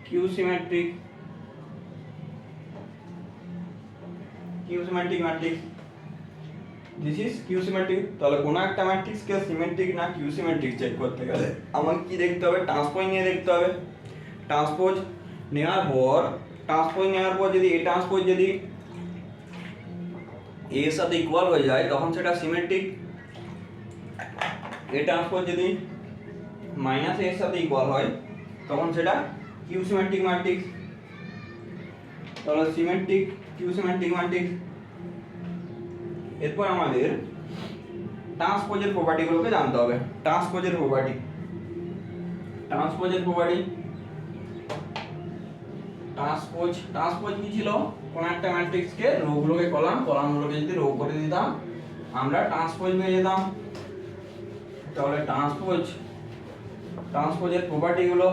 skew symmetric, skew symmetric matrix, this is skew symmetric. তাহলে কোন একটা ম্যাট্রিক্স কে সিমেট্রিক না কিউ সিমেট্রিক চেক করতে গেলে আমাকে কি দেখতে হবে? ট্রান্সপোজ নিয়ে দেখতে হবে। ট্রান্সপোজ নেওয়ার পর যদি এই ট্রান্সপোজ যদি এ এর সাথে ইকুয়াল হয়ে যায় তখন সেটা সিমেট্রিক। এ ট্রান্সপোজ যদি মাইনাস এর সাথে ইকুয়াল হয় তখন সেটা কিউ সিমেট্রিক ম্যাট্রিক্স। তাহলে সিমেট্রিক কিউ সিমেট্রিক ম্যাট্রিক্স। এরপর আমাদের ট্রান্সপোজের প্রপার্টিগুলোকে জানতে হবে। ট্রান্সপোজের প্রপার্টি ট্রান্সপোজ কি ছিল? কোন একটা ম্যাট্রিক্সকে রোগুলোকে কলামগুলোকে যদি রো করে দিতাম আমরা ট্রান্সপোজ পেয়ে যেতাম। তাহলে ট্রান্সপোজের প্রপার্টিগুলো,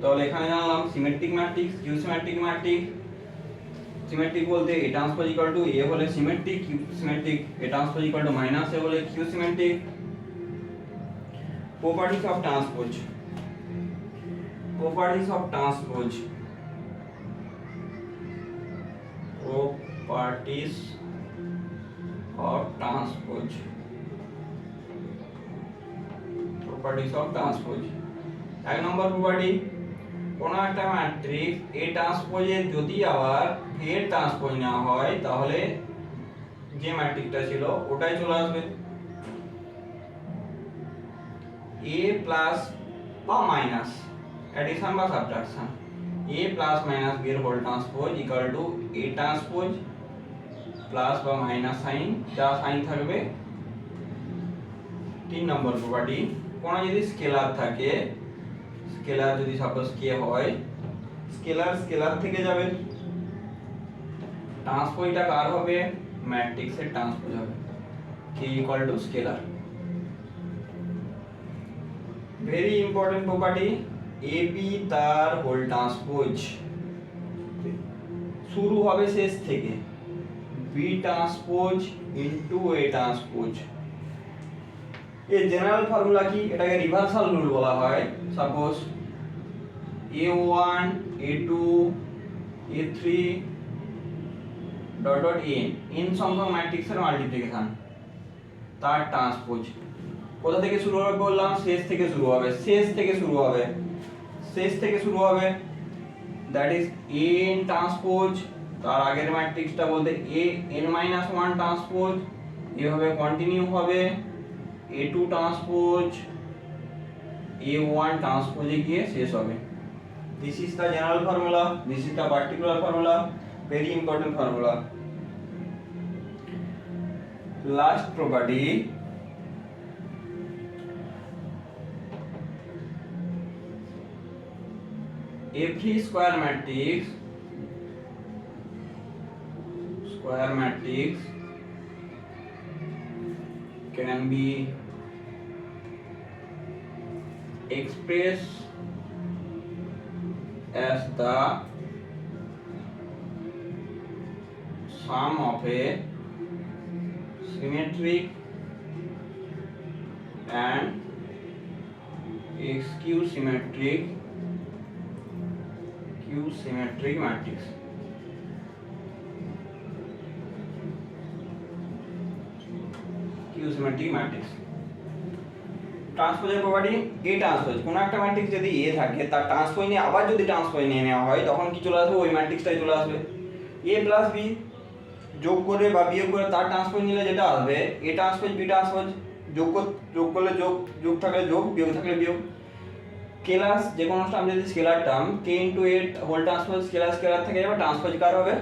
তাহলে এখানে জানলাম symmetric matrix, skew symmetric matrix. Symmetric বলতে A transpose equal to A হলে symmetric, skew symmetric, A transpose equal to minus A হলে skew symmetric. Properties of transpose, properties of transpose, properties of transpose, properties of transpose। এক নম্বর property, কোন একটা matrix এ ট্রান্সপোজের যদি আবার এর ট্রান্সপোজ নেওয়া হয় তাহলে যে ম্যাট্রিক্সটা ছিল ওটাই চলে আসবে। এ প্লাস বা মাইনাস, एडिशन বা subtraction, a plus minus b এর whole transpose equal to a transpose plus বা মাইনাস সাইন, যা সাইন থাকবে। 3 নম্বর প্রপার্টি, কোন যদি স্কেলার থাকে, স্কেলার যদি সাপোজ k হয়, স্কেলার থেকে যাবে, ট্রান্সপোজটা কার হবে? ম্যাট্রিক্সের ট্রান্সপোজ হবে, k equal to scalar. Very important property, AB তার হোল ট্রান্সপোজ শুরু হবে শেষ থেকে, B transpose into A transpose. এই জেনারেল ফর্মুলা কি? এটাকে রিভার্সাল রুল বলা হয়। Suppose A1 A2 A3 dot dot n সংখ্যক ম্যাট্রিক্সের মাল্টিপ্লিকেশন তার ট্রান্সপোজ। কোথা থেকে শুরু হবে বললাম? শেষ থেকে শুরু হবে, দ্যাট ইজ n ট্রান্সপোজ, তার আগের ম্যাট্রিক্সটা বলতে an-1 ট্রান্সপোজ, এভাবে কন্টিনিউ হবে a2 ট্রান্সপোজ, a1 ট্রান্সপোজে গিয়ে শেষ হবে। This is the general formula, this is the particular formula, very important formula. Last property, every square matrix can be expressed as the sum of a symmetric and skew-symmetric matrix. Q-symmetric matrix. ট্রান্সপোজের property A transpose, কোন একটা matrix যদি এ থাকে তার transpose নিয়ে আবার যদি transpose নিয়ে নেওয়া হয় তখন কি চলে আসবে, ওই ম্যাট্রিক্সটাই চলে আসবে। এ প্লাস বি যোগ করে বা বিয়োগ করে তার ট্রান্সপোজ নিলে যেটা আসবে এ ট্রান্সপোজ বি ট্রান্সপোজ, যোগ করলে যোগ থাকলে যোগ, বিয়োগ থাকলে বিয়োগ। স্কেলার যে কোনো টার্ম যদি scalar term k * a whole transpose scalar থেকে যাবে, ট্রান্সপোজ কার হবে,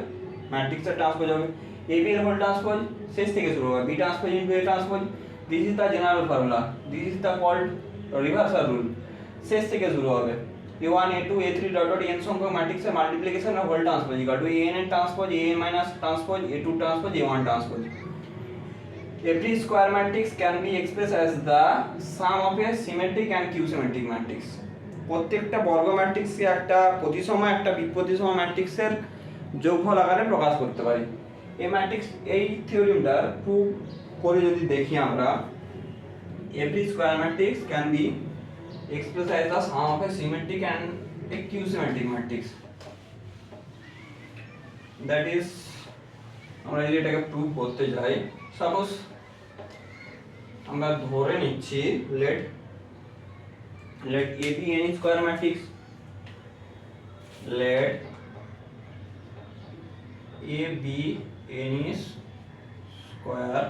ম্যাট্রিক্সের ট্রান্সপোজ হবে। ab এর হোল ট্রান্সপোজ শেষ থেকে শুরু হবে, b transpose * a transpose. This is the general formula, this is the called reversal rule, শেষ থেকে শুরু হবে। a1 a2 a3 dot n সংখ্যক ম্যাট্রিক্সের multiplication of whole transpose equal to an transpose an minus transpose a2 transpose a1 transpose. Every square matrix can be expressed as the sum of a symmetric and q-symmetric matrix. প্রত্যেকটা বর্গ ম্যাট্রিক্সকে একটা প্রতিসম একটা বিপ্রতিসম ম্যাট্রিক্সের যোগফল আকারে প্রকাশ করতে পারি। এই ম্যাট্রিক্স এই থিওরেমটা প্রুভ করে যদি দেখি আমরা, every square matrix can be expressed as the sum of a symmetric and a q-symmetric matrix. That is, আমরা যদি এটাকে প্রুভ করতে যাই, সাপোজ আমরা ধরে নিচ্ছি let a be any square matrix, let a be any square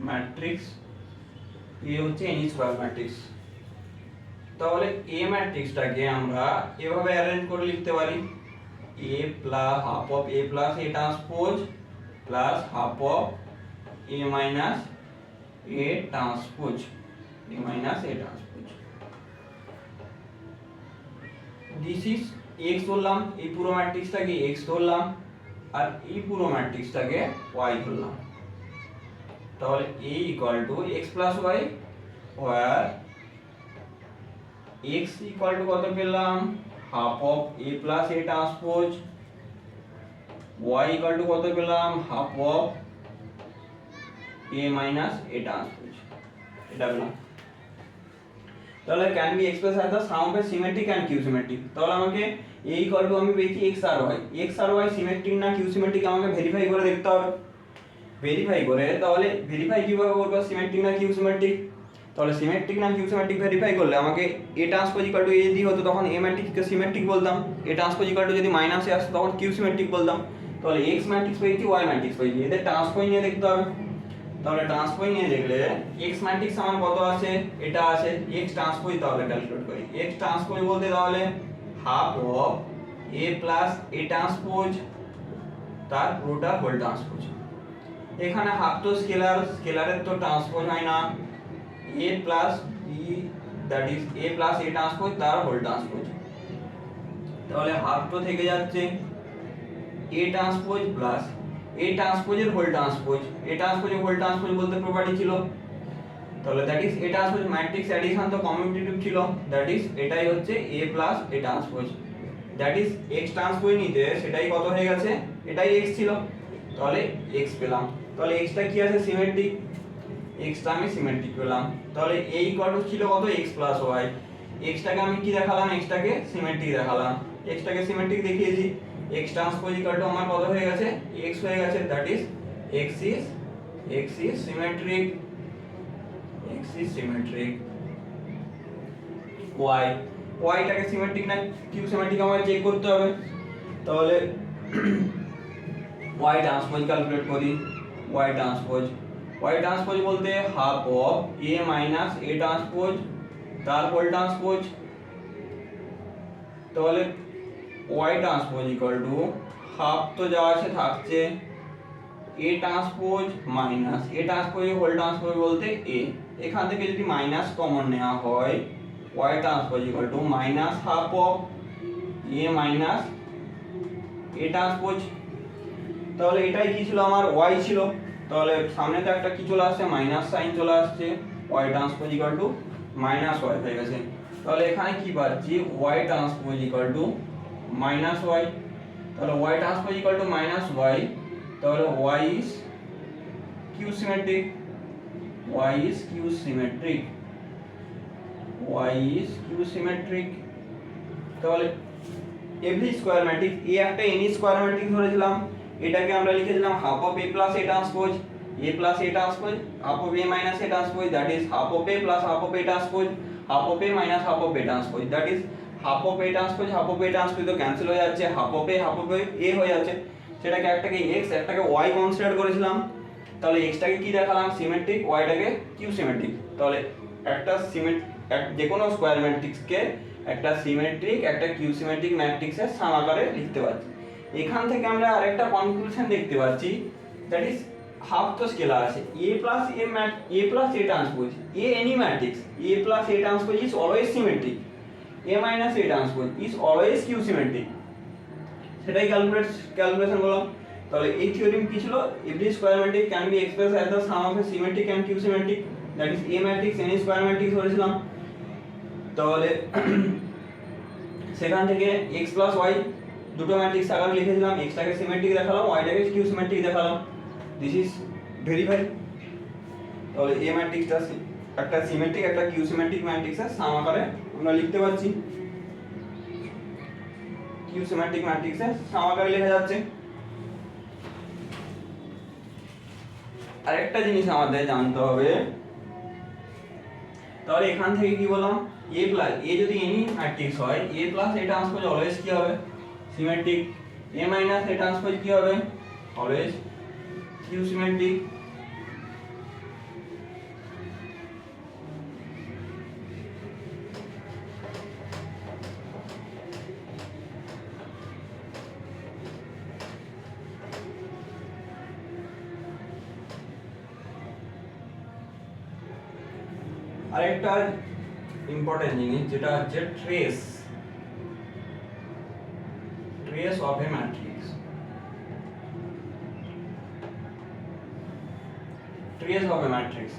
matrix, a হচ্ছে any square matrix। তাহলে a ম্যাট্রিক্সটাকে আমরা এভাবে অ্যারেঞ্জ করে লিখতে পারি, a plus half of a plus a transpose plus half of a minus a transpose, a minus a transpose। This is x ধরলাম, এই পুরো ম্যাট্রিক্সটাকে x ধরলাম আর এই পুরো ম্যাট্রিক্সটাকে y ধরলাম। তাহলে a equal to x plus y, where x equal to কত পেলাম, half of a plus a transpose, y equal to কত পেলাম, half of a minus a transpose, এটা পেলাম। তাহলে can be express as the sum of A symmetric and skew symmetric. তাহলে আমাকে a equal to আমি পেয়েছি x আর y সিমেট্রিক না কিউ সিমেট্রিক আমাকে ভেরিফাই করে দেখতে হবে। ভেরিফাই করে, তাহলে ভেরিফাই কিভাবে করব, সিমেট্রিক না কিউ সিমেট্রিক। তাহলে সিমেট্রিক না কিউ সিমেট্রিক ভেরিফাই করলে আমাকে a transpose equal to a যদি হতো তখন a ম্যাট্রিক্সকে সিমেট্রিক বলতাম, a ট্রান্সপোজ ইকুয়াল টু যদি মাইনাসে আসতো তখন কিউ সিমেট্রিক বলতাম। তাহলে x ম্যাট্রিক্স পেয়েছি, y ম্যাট্রিক্স পেয়েছি, এদের ট্রান্সপোজ নিয়ে দেখতে হবে। তাহলে ট্রান্সপোজ নিয়ে দেখলে x ম্যাট্রিক্স আমার কত আছে, এটা আছে, x ট্রান্সপোজ তাহলে ক্যালকুলেট করি। x ট্রান্সপোজ বলতে তাহলে half of a plus a transpose তার পুরোটা হোল ট্রান্সপোজ। এখানে হাফ তো স্কেলারের তো ট্রান্সপোজ হয় না, a plus b that is a plus a transpose তার হোল ট্রান্সপোজ। তাহলে হাফ তো থেকে যাচ্ছে a ট্রান্সপোজ প্লাস a ট্রান্সপোজের হোল ট্রান্সপোজ, a ট্রান্সপোজের হোল ট্রান্সপোজ বলতে প্রপার্টি ছিল, তাহলে that is a transpose matrix addition তো কমিউটেটিভ ছিল, দ্যাট ইজ এটাই হচ্ছে a plus a transpose. That is x transpose নিতে সেটাই কত হয়ে গেছে, এটাই x ছিল, তাহলে x পেলাম। তাহলে x টা কি আছে, সিমেট্রিক, x টা আমি সিমেট্রিক পেলাম। তাহলে a ইকুয়াল টু ছিল কত, x প্লাস y। x টাকে আমি কি দেখালাম, x টাকে সিমেট্রিক দেখালাম, x টাকে সিমেট্রিক দেখিয়েছি। x ট্রান্সপোজ ইকুয়াল টু আমার কত হয়ে গেছে, x হয়ে গেছে, that is x is symmetric, x is symmetric। y টাকে সিমেট্রিক না কিউ সিমেট্রিক আমাকে চেক করতে হবে। তাহলে y ট্রান্সপোজ ক্যালকুলেট করি, y ট্রান্সপোজ বলতে half of a minus a transpose তার হোল ট্রান্সপোজ। তাহলে y transpose equal to half তো যা আছে থাকছে, a transpose minus a transpose whole transpose বলতে a, এখান থেকে যদি মাইনাস কমন নেওয়া হয়, y transpose equal to minus half of a minus a transpose. তাহলে এটাই কি ছিল, আমার y ছিল, তাহলে সামনে তো একটা কি চলে আসছে, মাইনাস সাইন চলে আসছে, y transpose equal to minus y হয়ে গেছে। তাহলে এখানে কি পাচ্ছি, y transpose equal to minus y। তাহলে y transpose equal to minus y তাহলে y is q symmetric, y is q symmetric, y is q symmetric। তাহলে এভরি স্কয়ার ম্যাট্রিক্স এ একটা এনি স্কয়ার ম্যাট্রিক্স ধরেছিলাম, এটাকে আমরা লিখেছিলাম half of a plus a transpose, a plus a transpose half of a minus a transpose, that is half of a plus half of a transpose, half of a minus half of a transpose, that is half of a transpose half of a transpose তো cancel হয়ে যাচ্ছে, half of a হয়ে যাচ্ছে, সেটাকে একটাকে x একটাকে y consider করেছিলাম। তাহলে x টাকে কি দেখালাম সিমেট্রিক, y টাকে কিউ সিমেট্রিক। তাহলে একটা যে কোনো স্কয়ার ম্যাট্রিক্সকে একটা সিমেট্রিক একটা কিউ সিমেট্রিক ম্যাট্রিক্সের সাম আকারে লিখতে পারছি। এখান থেকে আমরা আরেকটা কনক্লুশন দেখতে পাচ্ছি, দ্যাট ইজ হাফ তো স্কেলার আছে a plus a transpose a any matrix a plus a transpose is always symmetric, a minus a transpose is always skew symmetric, সেটাই ক্যালকুলেশন করলাম। তাহলে এই থিওরেম কি ছিল, every square matrix can be expressed as the sum of A symmetric and skew symmetric, that is a matrix any square matrix ধরেছিলাম। তাহলে সেখান থেকে x প্লাস y দুটো ম্যাট্রিক্স আকারে লিখেছিলাম, x টাকে সিমেট্রিক দেখালাম, y টাকে কিউ সিমেট্রিক দেখালাম, দিস ইজ ভেরিফাই। তাহলে a ম্যাট্রিক্সটা একটা সিমেট্রিক একটা কিউ সিমেট্রিক ম্যাট্রিক্সের সাম আকারে আমরা লিখতে পারছি, কিউ সিমেট্রিক ম্যাট্রিক্সের সাম আকারে লেখা যাচ্ছে। আরেকটা জিনিস আমাদের জানতে হবে, তাহলে এখান থেকে কি বললাম, a প্লাস a যদি এনি ম্যাট্রিক্স হয় a plus a transpose always কি হবে symmetric, a minus a transpose কি হবে অলওয়েজ কিউ সিমেট্রিক। আরেকটা ইম্পর্টেন্ট জিনিস যেটা হচ্ছে trace of A matrix, trace of A matrix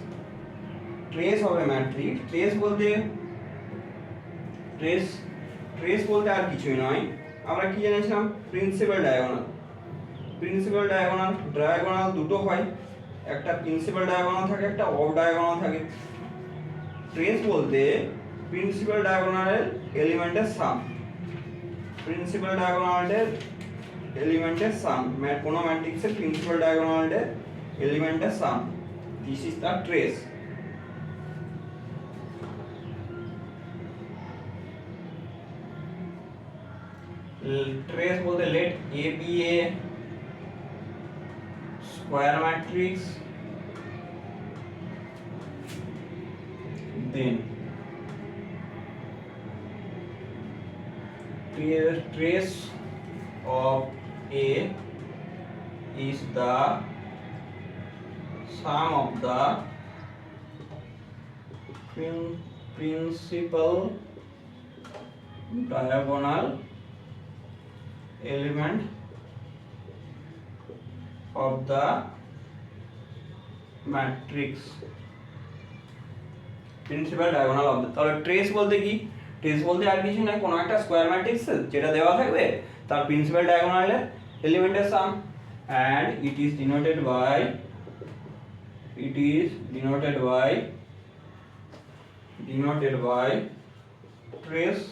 trace বলতে আর কিছুই নয়, আমরা কি জেনেছিলাম প্রিন্সিপাল ডায়াগোনাল দুটো হয়, একটা প্রিন্সিপাল ডায়াগোনাল থাকে একটা অফ ডায়াগোনাল থাকে। ট্রেস বলতে প্রিন্সিপাল ডায়াগোনালের এলিমেন্টের সাম, কোনো ম্যাট্রিক্সের প্রিন্সিপাল ডায়াগোনালের এলিমেন্টের sum, this is the trace. Trace বলতে let A be a square matrix, then trace of A is the sum of the principal diagonal element of the matrix, principal diagonal of. তাহলে trace বলতে কি, trace বলতে আর কিছু নয়, কোনো একটা square matrix যেটা দেওয়া থাকবে তার প্রিন্সিপাল ডায়াগোনালের এলিমেন্টের সাম, and it is denoted by trace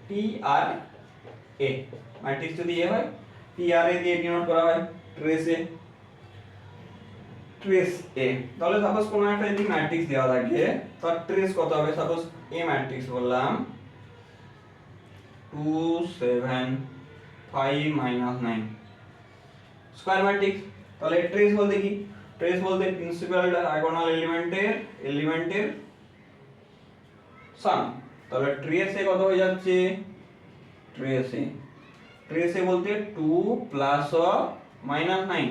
TRA, matrix যদি এ হয় TRA দিয়ে ডিনোট করা হয় ট্রেস এ। তাহলে সাপোজ কোনো একটা যদি ম্যাট্রিক্স দেওয়া থাকে তার ট্রেস কত হবে, সাপোজ এ ম্যাট্রিক্স বললাম 2 7 5 -9 স্কয়ার ম্যাট্রিক্স। তাহলে ট্রেস বলতে কি, ট্রেস বলতে প্রিন্সিপাল ডায়াগোনাল এলিমেন্টের সাম। তাহলে ট্রেস এ কত হয়ে যাচ্ছে, ট্রেস এ বলতে 2 প্লাস -9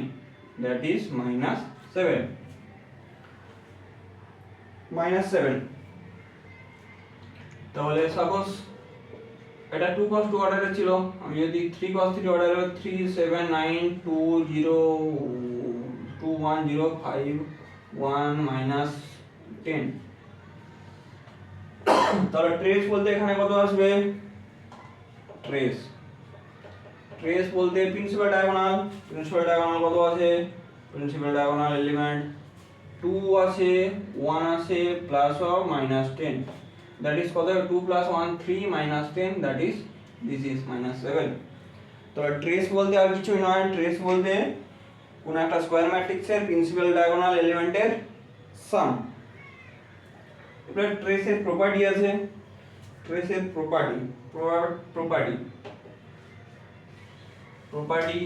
দ্যাট ইজ -7, তাহলে সাপোজ এটা 2 cos 2 অর্ডারে ছিল, আমি যদি 3 cos 3 অর্ডারে 3 7 9 2 0 2 1 0 5 1 -10, তাহলে ট্রেস বলতে এখানে কত আসবে, ট্রেস ট্রেস বলতে প্রিন্সিপাল ডায়াগোনাল কত আছে, প্রিন্সিপাল ডায়াগোনাল এলিমেন্ট 2 আছে, 1 আছে, plus or minus 10, that is কত, 2 plus 1 3 minus 10, that is this is -7। তো ট্রেস বলতে আর কিছুই নয়, ট্রেস বলতে কোন একটা স্কয়ার ম্যাট্রিক্সের প্রিন্সিপাল ডায়াগোনাল এলিমেন্টের সাম। এবার ট্রেসের প্রপার্টি আছে, ট্রেসের property property property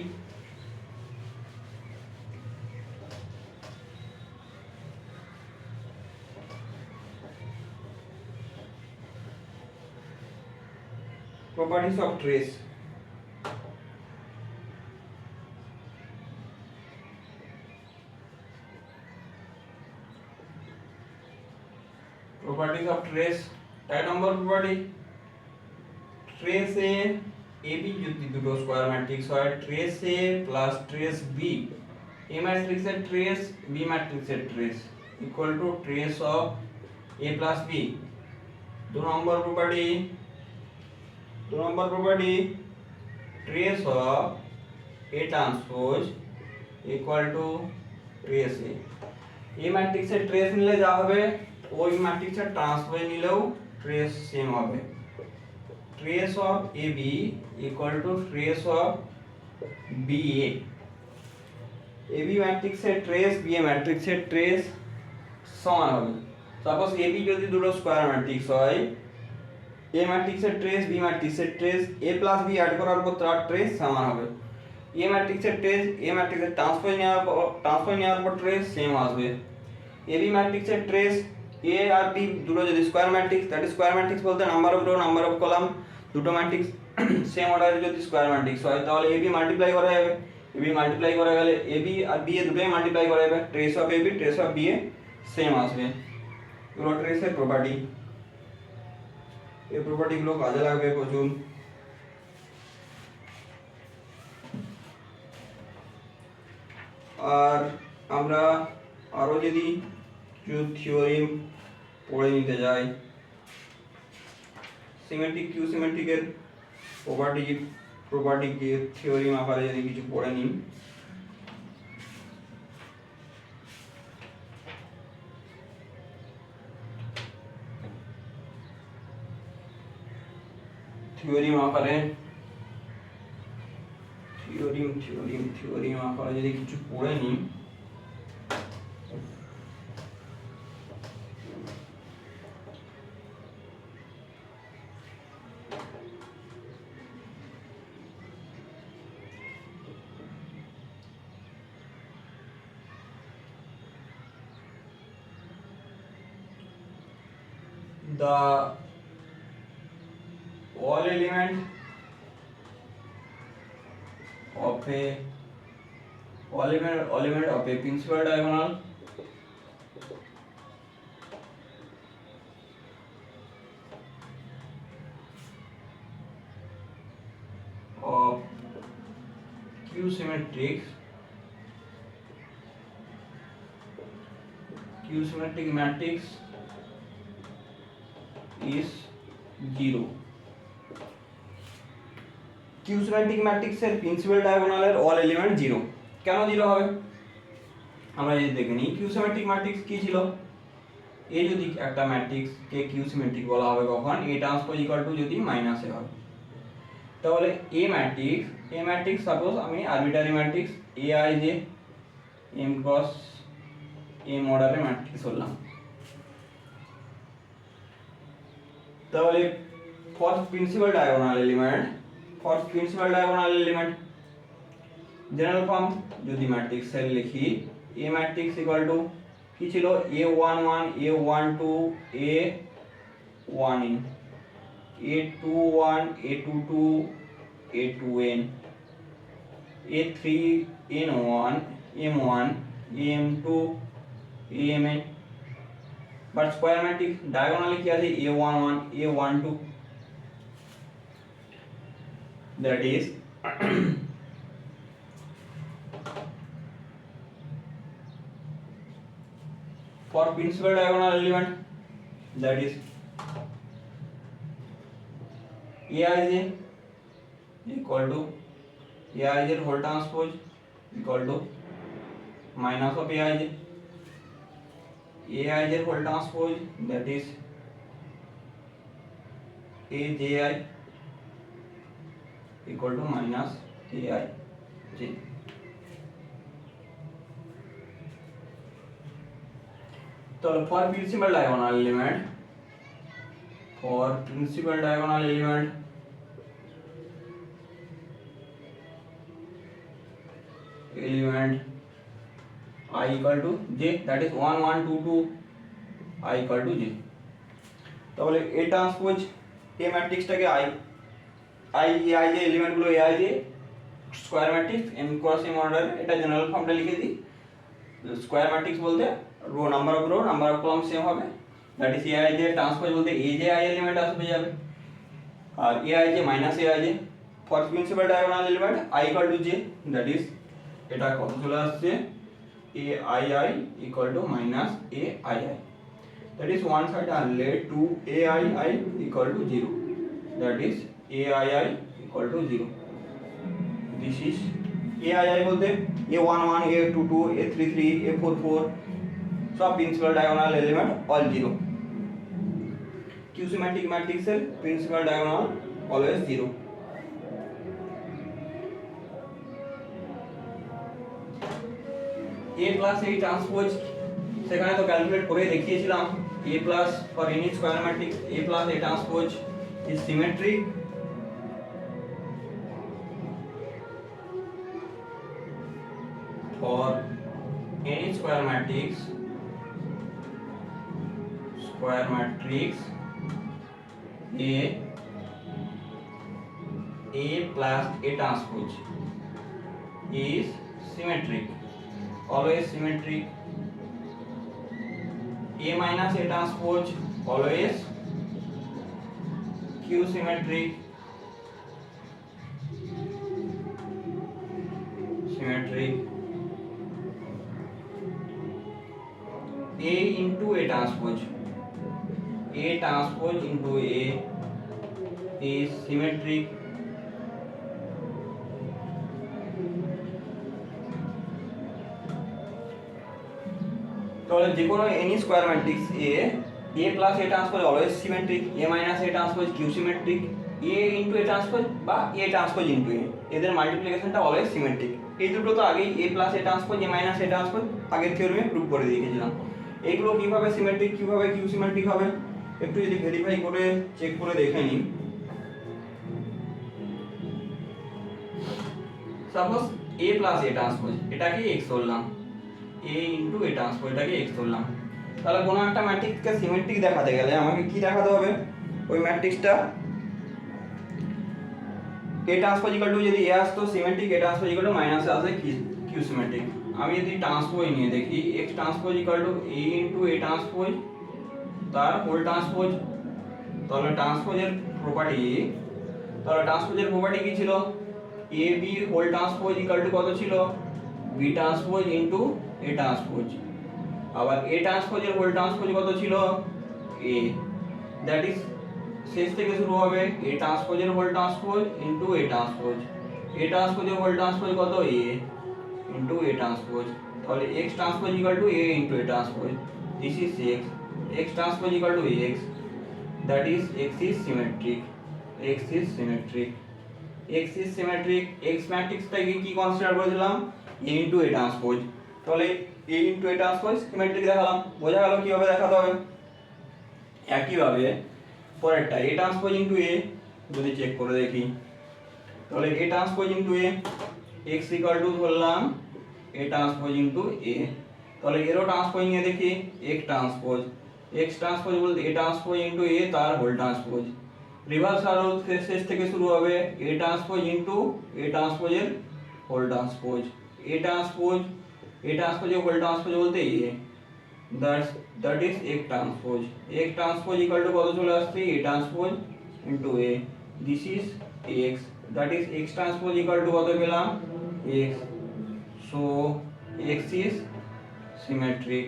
properties of trace। properties of trace, এক নম্বর প্রপার্টি, ট্রেস এ এবি যদি দুটো স্কয়ার ম্যাট্রিক্স হয়, trace A plus trace B, A ম্যাট্রিক্সের ট্রেস বি ম্যাট্রিক্সের trace equal to trace of A plus B. দু নম্বর property trace of A transpose equal to trace A. A ম্যাট্রিক্সের trace নিলে যা হবে, ওই ম্যাট্রিক্সের ট্রান্সপোজ নিলেও ট্রেস সেম হবে। Trace of A B equal to trace of B A. A B ম্যাট্রিক্সের ট্রেস বি এ ম্যাট্রিক্সের ট্রেস সমান হবে। সাপোজ এ বি যদি দুটো স্কয়ার ম্যাট্রিক্স হয়, এ ম্যাট্রিক্সের ট্রেস বি ম্যাট্রিক্সের trace A plus B add করার পর তার ট্রেস সমান হবে। এ ম্যাট্রিক্সের ট্রেস এ ম্যাট্রিক্সের ট্রান্সপোজ নেওয়ার পর ট্রেস সেম আসবে। এ বি ম্যাট্রিক্সের ট্রেস এ আর বি দুটো যদি square matrix, that is square matrix বলতে number of row number of column, দুটো ম্যাট্রিক্স সেম অর্ডারে যদি স্কয়ার ম্যাট্রিক্স হয়, তাহলে এ বি মাল্টিপ্লাই করা যাবে। এ বি মাল্টিপ্লাই করা গেলে A B R B A দুটোই মাল্টিপ্লাই করা যাবে, trace of A B trace of B A same আসবে। এগুলো ট্রেসের প্রপার্টি, এই প্রপার্টি গুলো কাজে লাগবে প্রচুর। আর আমরা আরো যদি কিছু থিওরিম পড়ে নিতে যাই, সিমেট্রিক কিউ সিমেট্রিকের প্রপার্টি কি থিওরিম আকারে যদি কিছু পড়ে নিই, থিওরিম আকারে যদি কিছু পড়ে নিই, the all element of a principal diagonal of Q symmetric matrix is 0। Skew symmetric ম্যাট্রিক্সের প্রিন্সিপাল ডায়াগোনালের অল এলিমেন্ট 0। কেন 0 হবে আমরা যদি দেখে নিই। কিউ সিমেট্রিক ম্যাট্রিক্স কি ছিল, এ যদি একটা ম্যাট্রিক্স কে কিউ সিমেট্রিক বলা হবে কখন, এ ট্রান্সপোজ ইকুয়াল টু যদি মাইনাস এ হয়, তাহলে এ ম্যাট্রিক্স সাপোজ আমি arbitrary matrix A I J M cross M অর্ডারের ম্যাট্রিক্স বললাম। তাহলে for principal diagonal element general form যদি ম্যাট্রিক্স এর লিখি, এ ম্যাট্রিক্স ইকুয়াল টু কি ছিল, a11 a12 a1n a21 a22 a2n a3n1 m1 am2 amn। But square matrix diagonally কি আছে, a11 a12, that is for principal diagonal element, that is aij equal to aij whole transpose equal to minus of aij whole transpose, that is aji equal to minus aij. So for principal diagonal element I equal to j, that is 1 1 2 2 I equal to j. তাহলে A transpose A ম্যাট্রিক্সটাকে I যে এলিমেন্টগুলো aij square matrix m cross m order, এটা general ফর্মটা লিখে দিই। Square matrix বলতে rho number of column same হবে, that is aij transpose বলতে aj I element আসবে যাবে, আর aij minus aij for principal diagonal element I equal to j, that is এটা কত চলে আসছে aii equal to minus aii, that is one side are laid to aii equal to 0, that is aii equal to 0. This is aii bolte a11 a22 a33 a44 सब principal diagonal element all 0. q symmetric matrix এর principal diagonal always 0. a plus a transpose সেখানে তো calculate করে দেখিয়েছিলাম, a plus for any square matrix a plus a transpose is symmetric for any square matrix a plus a transpose is symmetric, always symmetric. A minus a transpose always q symmetric, a into a transpose into a is symmetric, তাহলে যে কোনো any square matrix a plus a transpose always symmetric, a minus a transpose q symmetric, a into a transpose বা a transpose into a, এদের মাল্টিপ্লিকেশনটা always symmetric. এই দুটো তো আগেই a plus a transpose a minus a transpose আগের থিওরেমে prove করে দিয়েছিলাম। এইগুলো কিভাবে সিমেট্রিক কিভাবে q সিমেট্রিক হবে একটু যদি ভেরিফাই করে চেক করে দেখে নিন। Suppose a plus a transpose এটাকে x ধরলাম, a into a ট্রান্সপোজ এটাকে x ধরলাম, তাহলে কোনো একটা ম্যাট্রিক্সকে সিমেট্রিক দেখাতে গেলে আমাকে কি দেখাতে হবে, ওই ম্যাট্রিক্সটা a ট্রান্সপোজ ইকুয়াল টু যদি a আসতো symmetric, a transpose equal to minus আসে q সিমেট্রিক। আমি যদি ট্রান্সপোজ নিয়ে দেখি x transpose equal to a into a transpose তার হোল ট্রান্সপোজ, তাহলে ট্রান্সপোজের প্রপার্টি কি ছিল, a b whole transpose equal to কত ছিল b transpose into a transpose, আবার a ট্রান্সপোজের হোল ট্রান্সপোজ কত ছিল a, দ্যাট ইজ শেষ থেকে শুরু হবে a ট্রান্সপোজের whole transpose into a transpose, a ট্রান্সপোজের হোল ট্রান্সপোজ কত a ইনটু a ট্রান্সপোজ, তাহলে x transpose equal to a into a transpose, this is x transpose equal to x, that is x is symmetric, x ম্যাট্রিক্সটাকে কি consider করেছিলাম a into a transpose, তাহলে a into a transpose symmetric দেখালাম, বোঝা গেল কিভাবে দেখাতে হবে। একইভাবে পরেরটা a ট্রান্সপোজ ইনটু a যদি চেক করে দেখি, তাহলে a transpose into a x equal to ধরলাম a ট্রান্সপোজ ইনটু a, তাহলে এরও ট্রান্সপোজ নিয়ে দেখি x ট্রান্সপোজ বলতে a ট্রান্সপোজ ইনটু a তার হোল ট্রান্সপোজ, রিভার্স আরো শেষ থেকে শুরু হবে a ট্রান্সপোজ ইনটু a ট্রান্সপোজের হোল ট্রান্সপোজ, a ট্রান্সপোজের হোল ট্রান্সপোজ বলতে a, that is x transpose equal to কত চলে আসছে a transpose into a, this is x, that is x transpose equal to কত পেলাম x, so x is symmetric.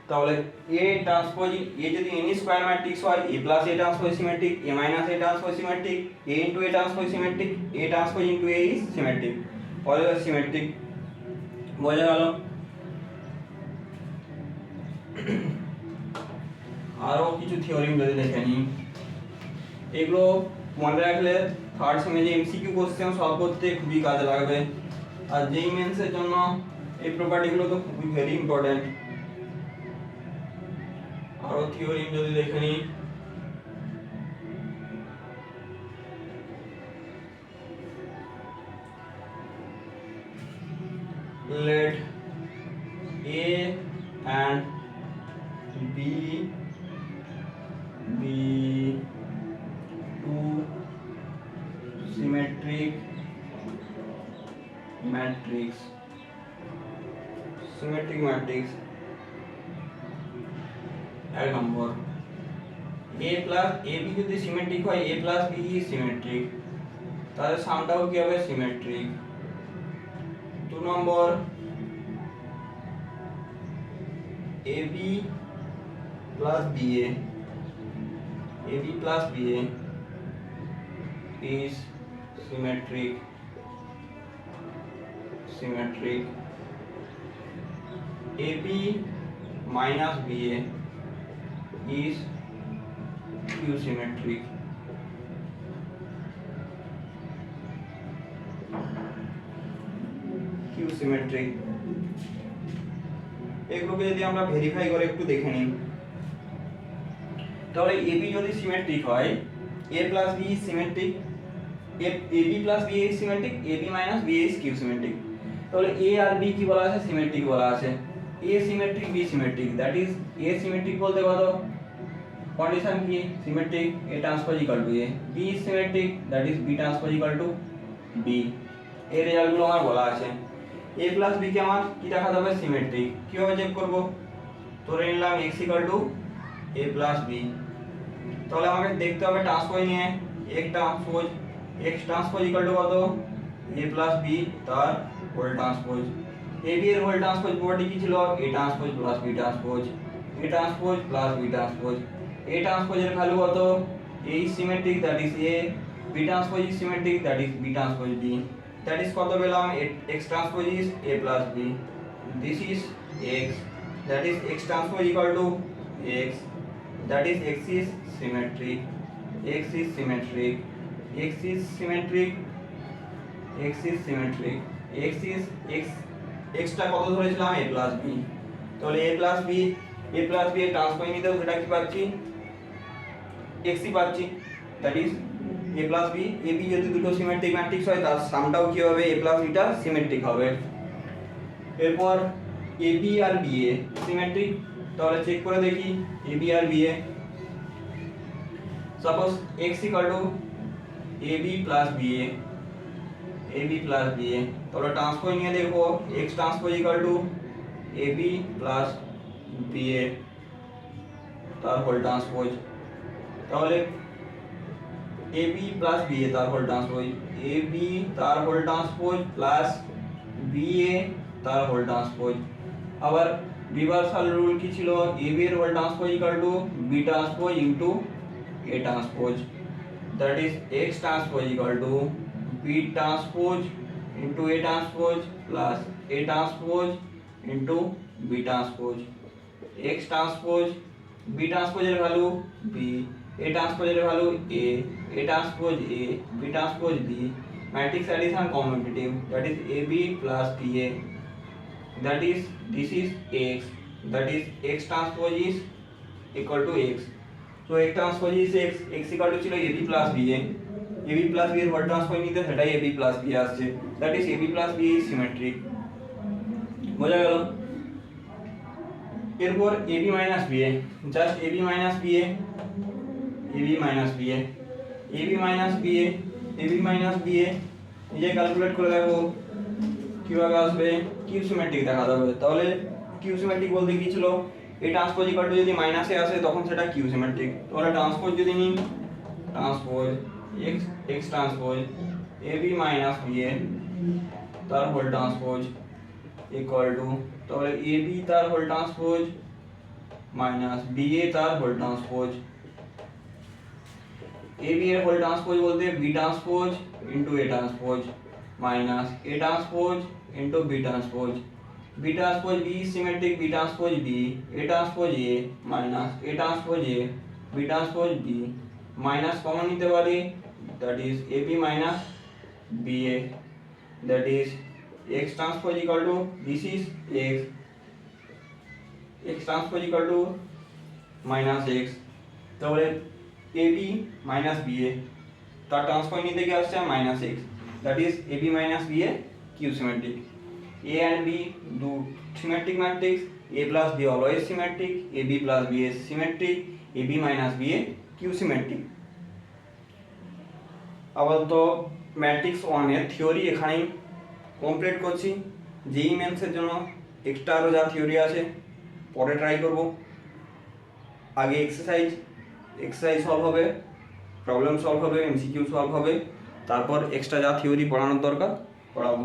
তাহলে এ transpose এ যদি N square matrix হয় A plus A transpose symmetric A minus A transpose symmetric A into A transpose symmetric A transpose into A is symmetric always symmetric বোঝা গেল আরো কিছু theorem যদি দেখে নিই এগুলো মনে রাখলে থার্ড সেমে যে এমসিকিউ কোশ্চেন সলভ করতে খুবই কাজে লাগবে আর যেই মেন্সের জন্য এই প্রপার্টিগুলো তো খুবই ভেরি ইম্পর্টেন্ট আরো থিওরিম যদি দেখে নিই let A and B be two symmetric matrix এক নম্বর a প্লাস a b যদি সিমেট্রিক হয় a plus b is symmetric তাহলে সামটাও কি হবে symmetric 2 number ab plus ba is symmetric ab minus ba is q symmetric এগুলোকে যদি আমরা verify করে একটু দেখে নিই তাহলে ab যদি সিমেট্রিক হয় a plus b is symmetric ab plus b is symmetric ab minus b is q symmetric তাহলে a আর b কি বলা আছে সিমেট্রিক বলা আছে a symmetric b symmetric that is a symmetric বলতে কত কন্ডিশন কি symmetric a transpose equal to a b is symmetric that is b transpose equal two b এর রেজাল্টগুলো আমার বলা আছে a plus b কে আমার কি দেখাতে হবে সিমেট্রিক কিভাবে চেক করব ধরে নিলাম x = a plus b তাহলে আমাকে দেখতে হবে ট্রান্সপোজ নিয়ে x ট্রান্সপোজ কত a plus b তার হোল ট্রান্সপোজ ab এর হোল ট্রান্সপোজ প্রপার্টি কি ছিল a transpose plus b transpose a transpose plus b transpose a ট্রান্সপোজের ভ্যালু কত a is symmetric that is a b transpose is symmetric that is b transpose b that is কত পেলাম x transpose is a plus b this is x that is x transpose equal to x that is x is symmetric x is symmetric x is symmetric x is symmetric x is x x টা কত ধরেছিলাম a plus b তাহলে a plus b এর transpose নিতেও সেটা কি পাচ্ছি x ই পাচ্ছি that is a plus b ab যদি দুটো সিমেট্রিক ম্যাট্রিক্স হয় তার সামটাও কি হবে a plus b টা সিমেট্রিক হবে এরপর ab আর ba সিমেট্রিক তাহলে চেক করে দেখি ab আর ba suppose x = ab plus ba তাহলে ট্রান্সপোজ নিয়ে দেখব x transpose = ab plus ba তার হোল ট্রান্সপোজ তাহলে ab plus ba তার হোল ট্রান্সপোজ ab তার হোল ট্রান্সপোজ প্লাস ba তার হোল ট্রান্সপোজ আবার রিভার্সাল রুল কি ছিল ab এর whole transpose = b transpose into a transpose that is x transpose = b transpose into a transpose plus a transpose into b transpose x transpose b ট্রান্সপোজের value b a ট্রান্সপোজের value a transpose a b transpose b matrix addition commutative that is ab plus ba that is this is x that is x transpose is equal to x so x transpose is x equal to ছিল ab plus ba এর whole transpose নিতে সেটাই ab plus ba আসছে that is ab plus ba is symmetric বোঝা গেল এরপর ab minus ba just ab minus ba নিজে calculate করে দেখো কিভাবে আসবে কিউ সিমেট্রিক দেখাতে হবে তাহলে কিউ সিমেট্রিক বলতে কি ছিল এই ট্রান্সপোজ ইকুয়াল টু যদি মাইনাসে আসে তখন সেটা কিউ সিমেট্রিক তাহলে ট্রান্সপোজ যদি নিই transpose x transpose ab minus ba তার হোল ট্রান্সপোজ ইকুয়াল টু তাহলে ab তার whole transpose minus B A तार होल ट्रांसपोज, ए बी एর होल ट्रांसपोज बोलते हैं B transpose into A transpose minus A transpose into B transpose, B transpose B symmetric B transpose B, A transpose A minus A transpose A B transpose B, minus common নিতে পারি that is ab minus ba, that is x transpose equal to this is x transpose equal to minus x, তাহলে ab minus ba তার transpose নিতে গিয়ে আসছে minus x, that is ab minus ba q symmetric, a and b do symmetric matrix, a plus b always symmetric, ab plus b is symmetric, ab minus ba q symmetric। আপাতত matrix 1 এর theory এখানেই complete করছি। যেই মেন্সের জন্য extra আরও যা theory আছে পরে ট্রাই করব। আগে এক্সারসাইজ সলভ হবে, প্রবলেম সলভ হবে, এমসিকিউ সলভ হবে, তারপর এক্সট্রা যা থিওরি পড়ানোর দরকার পড়াবো।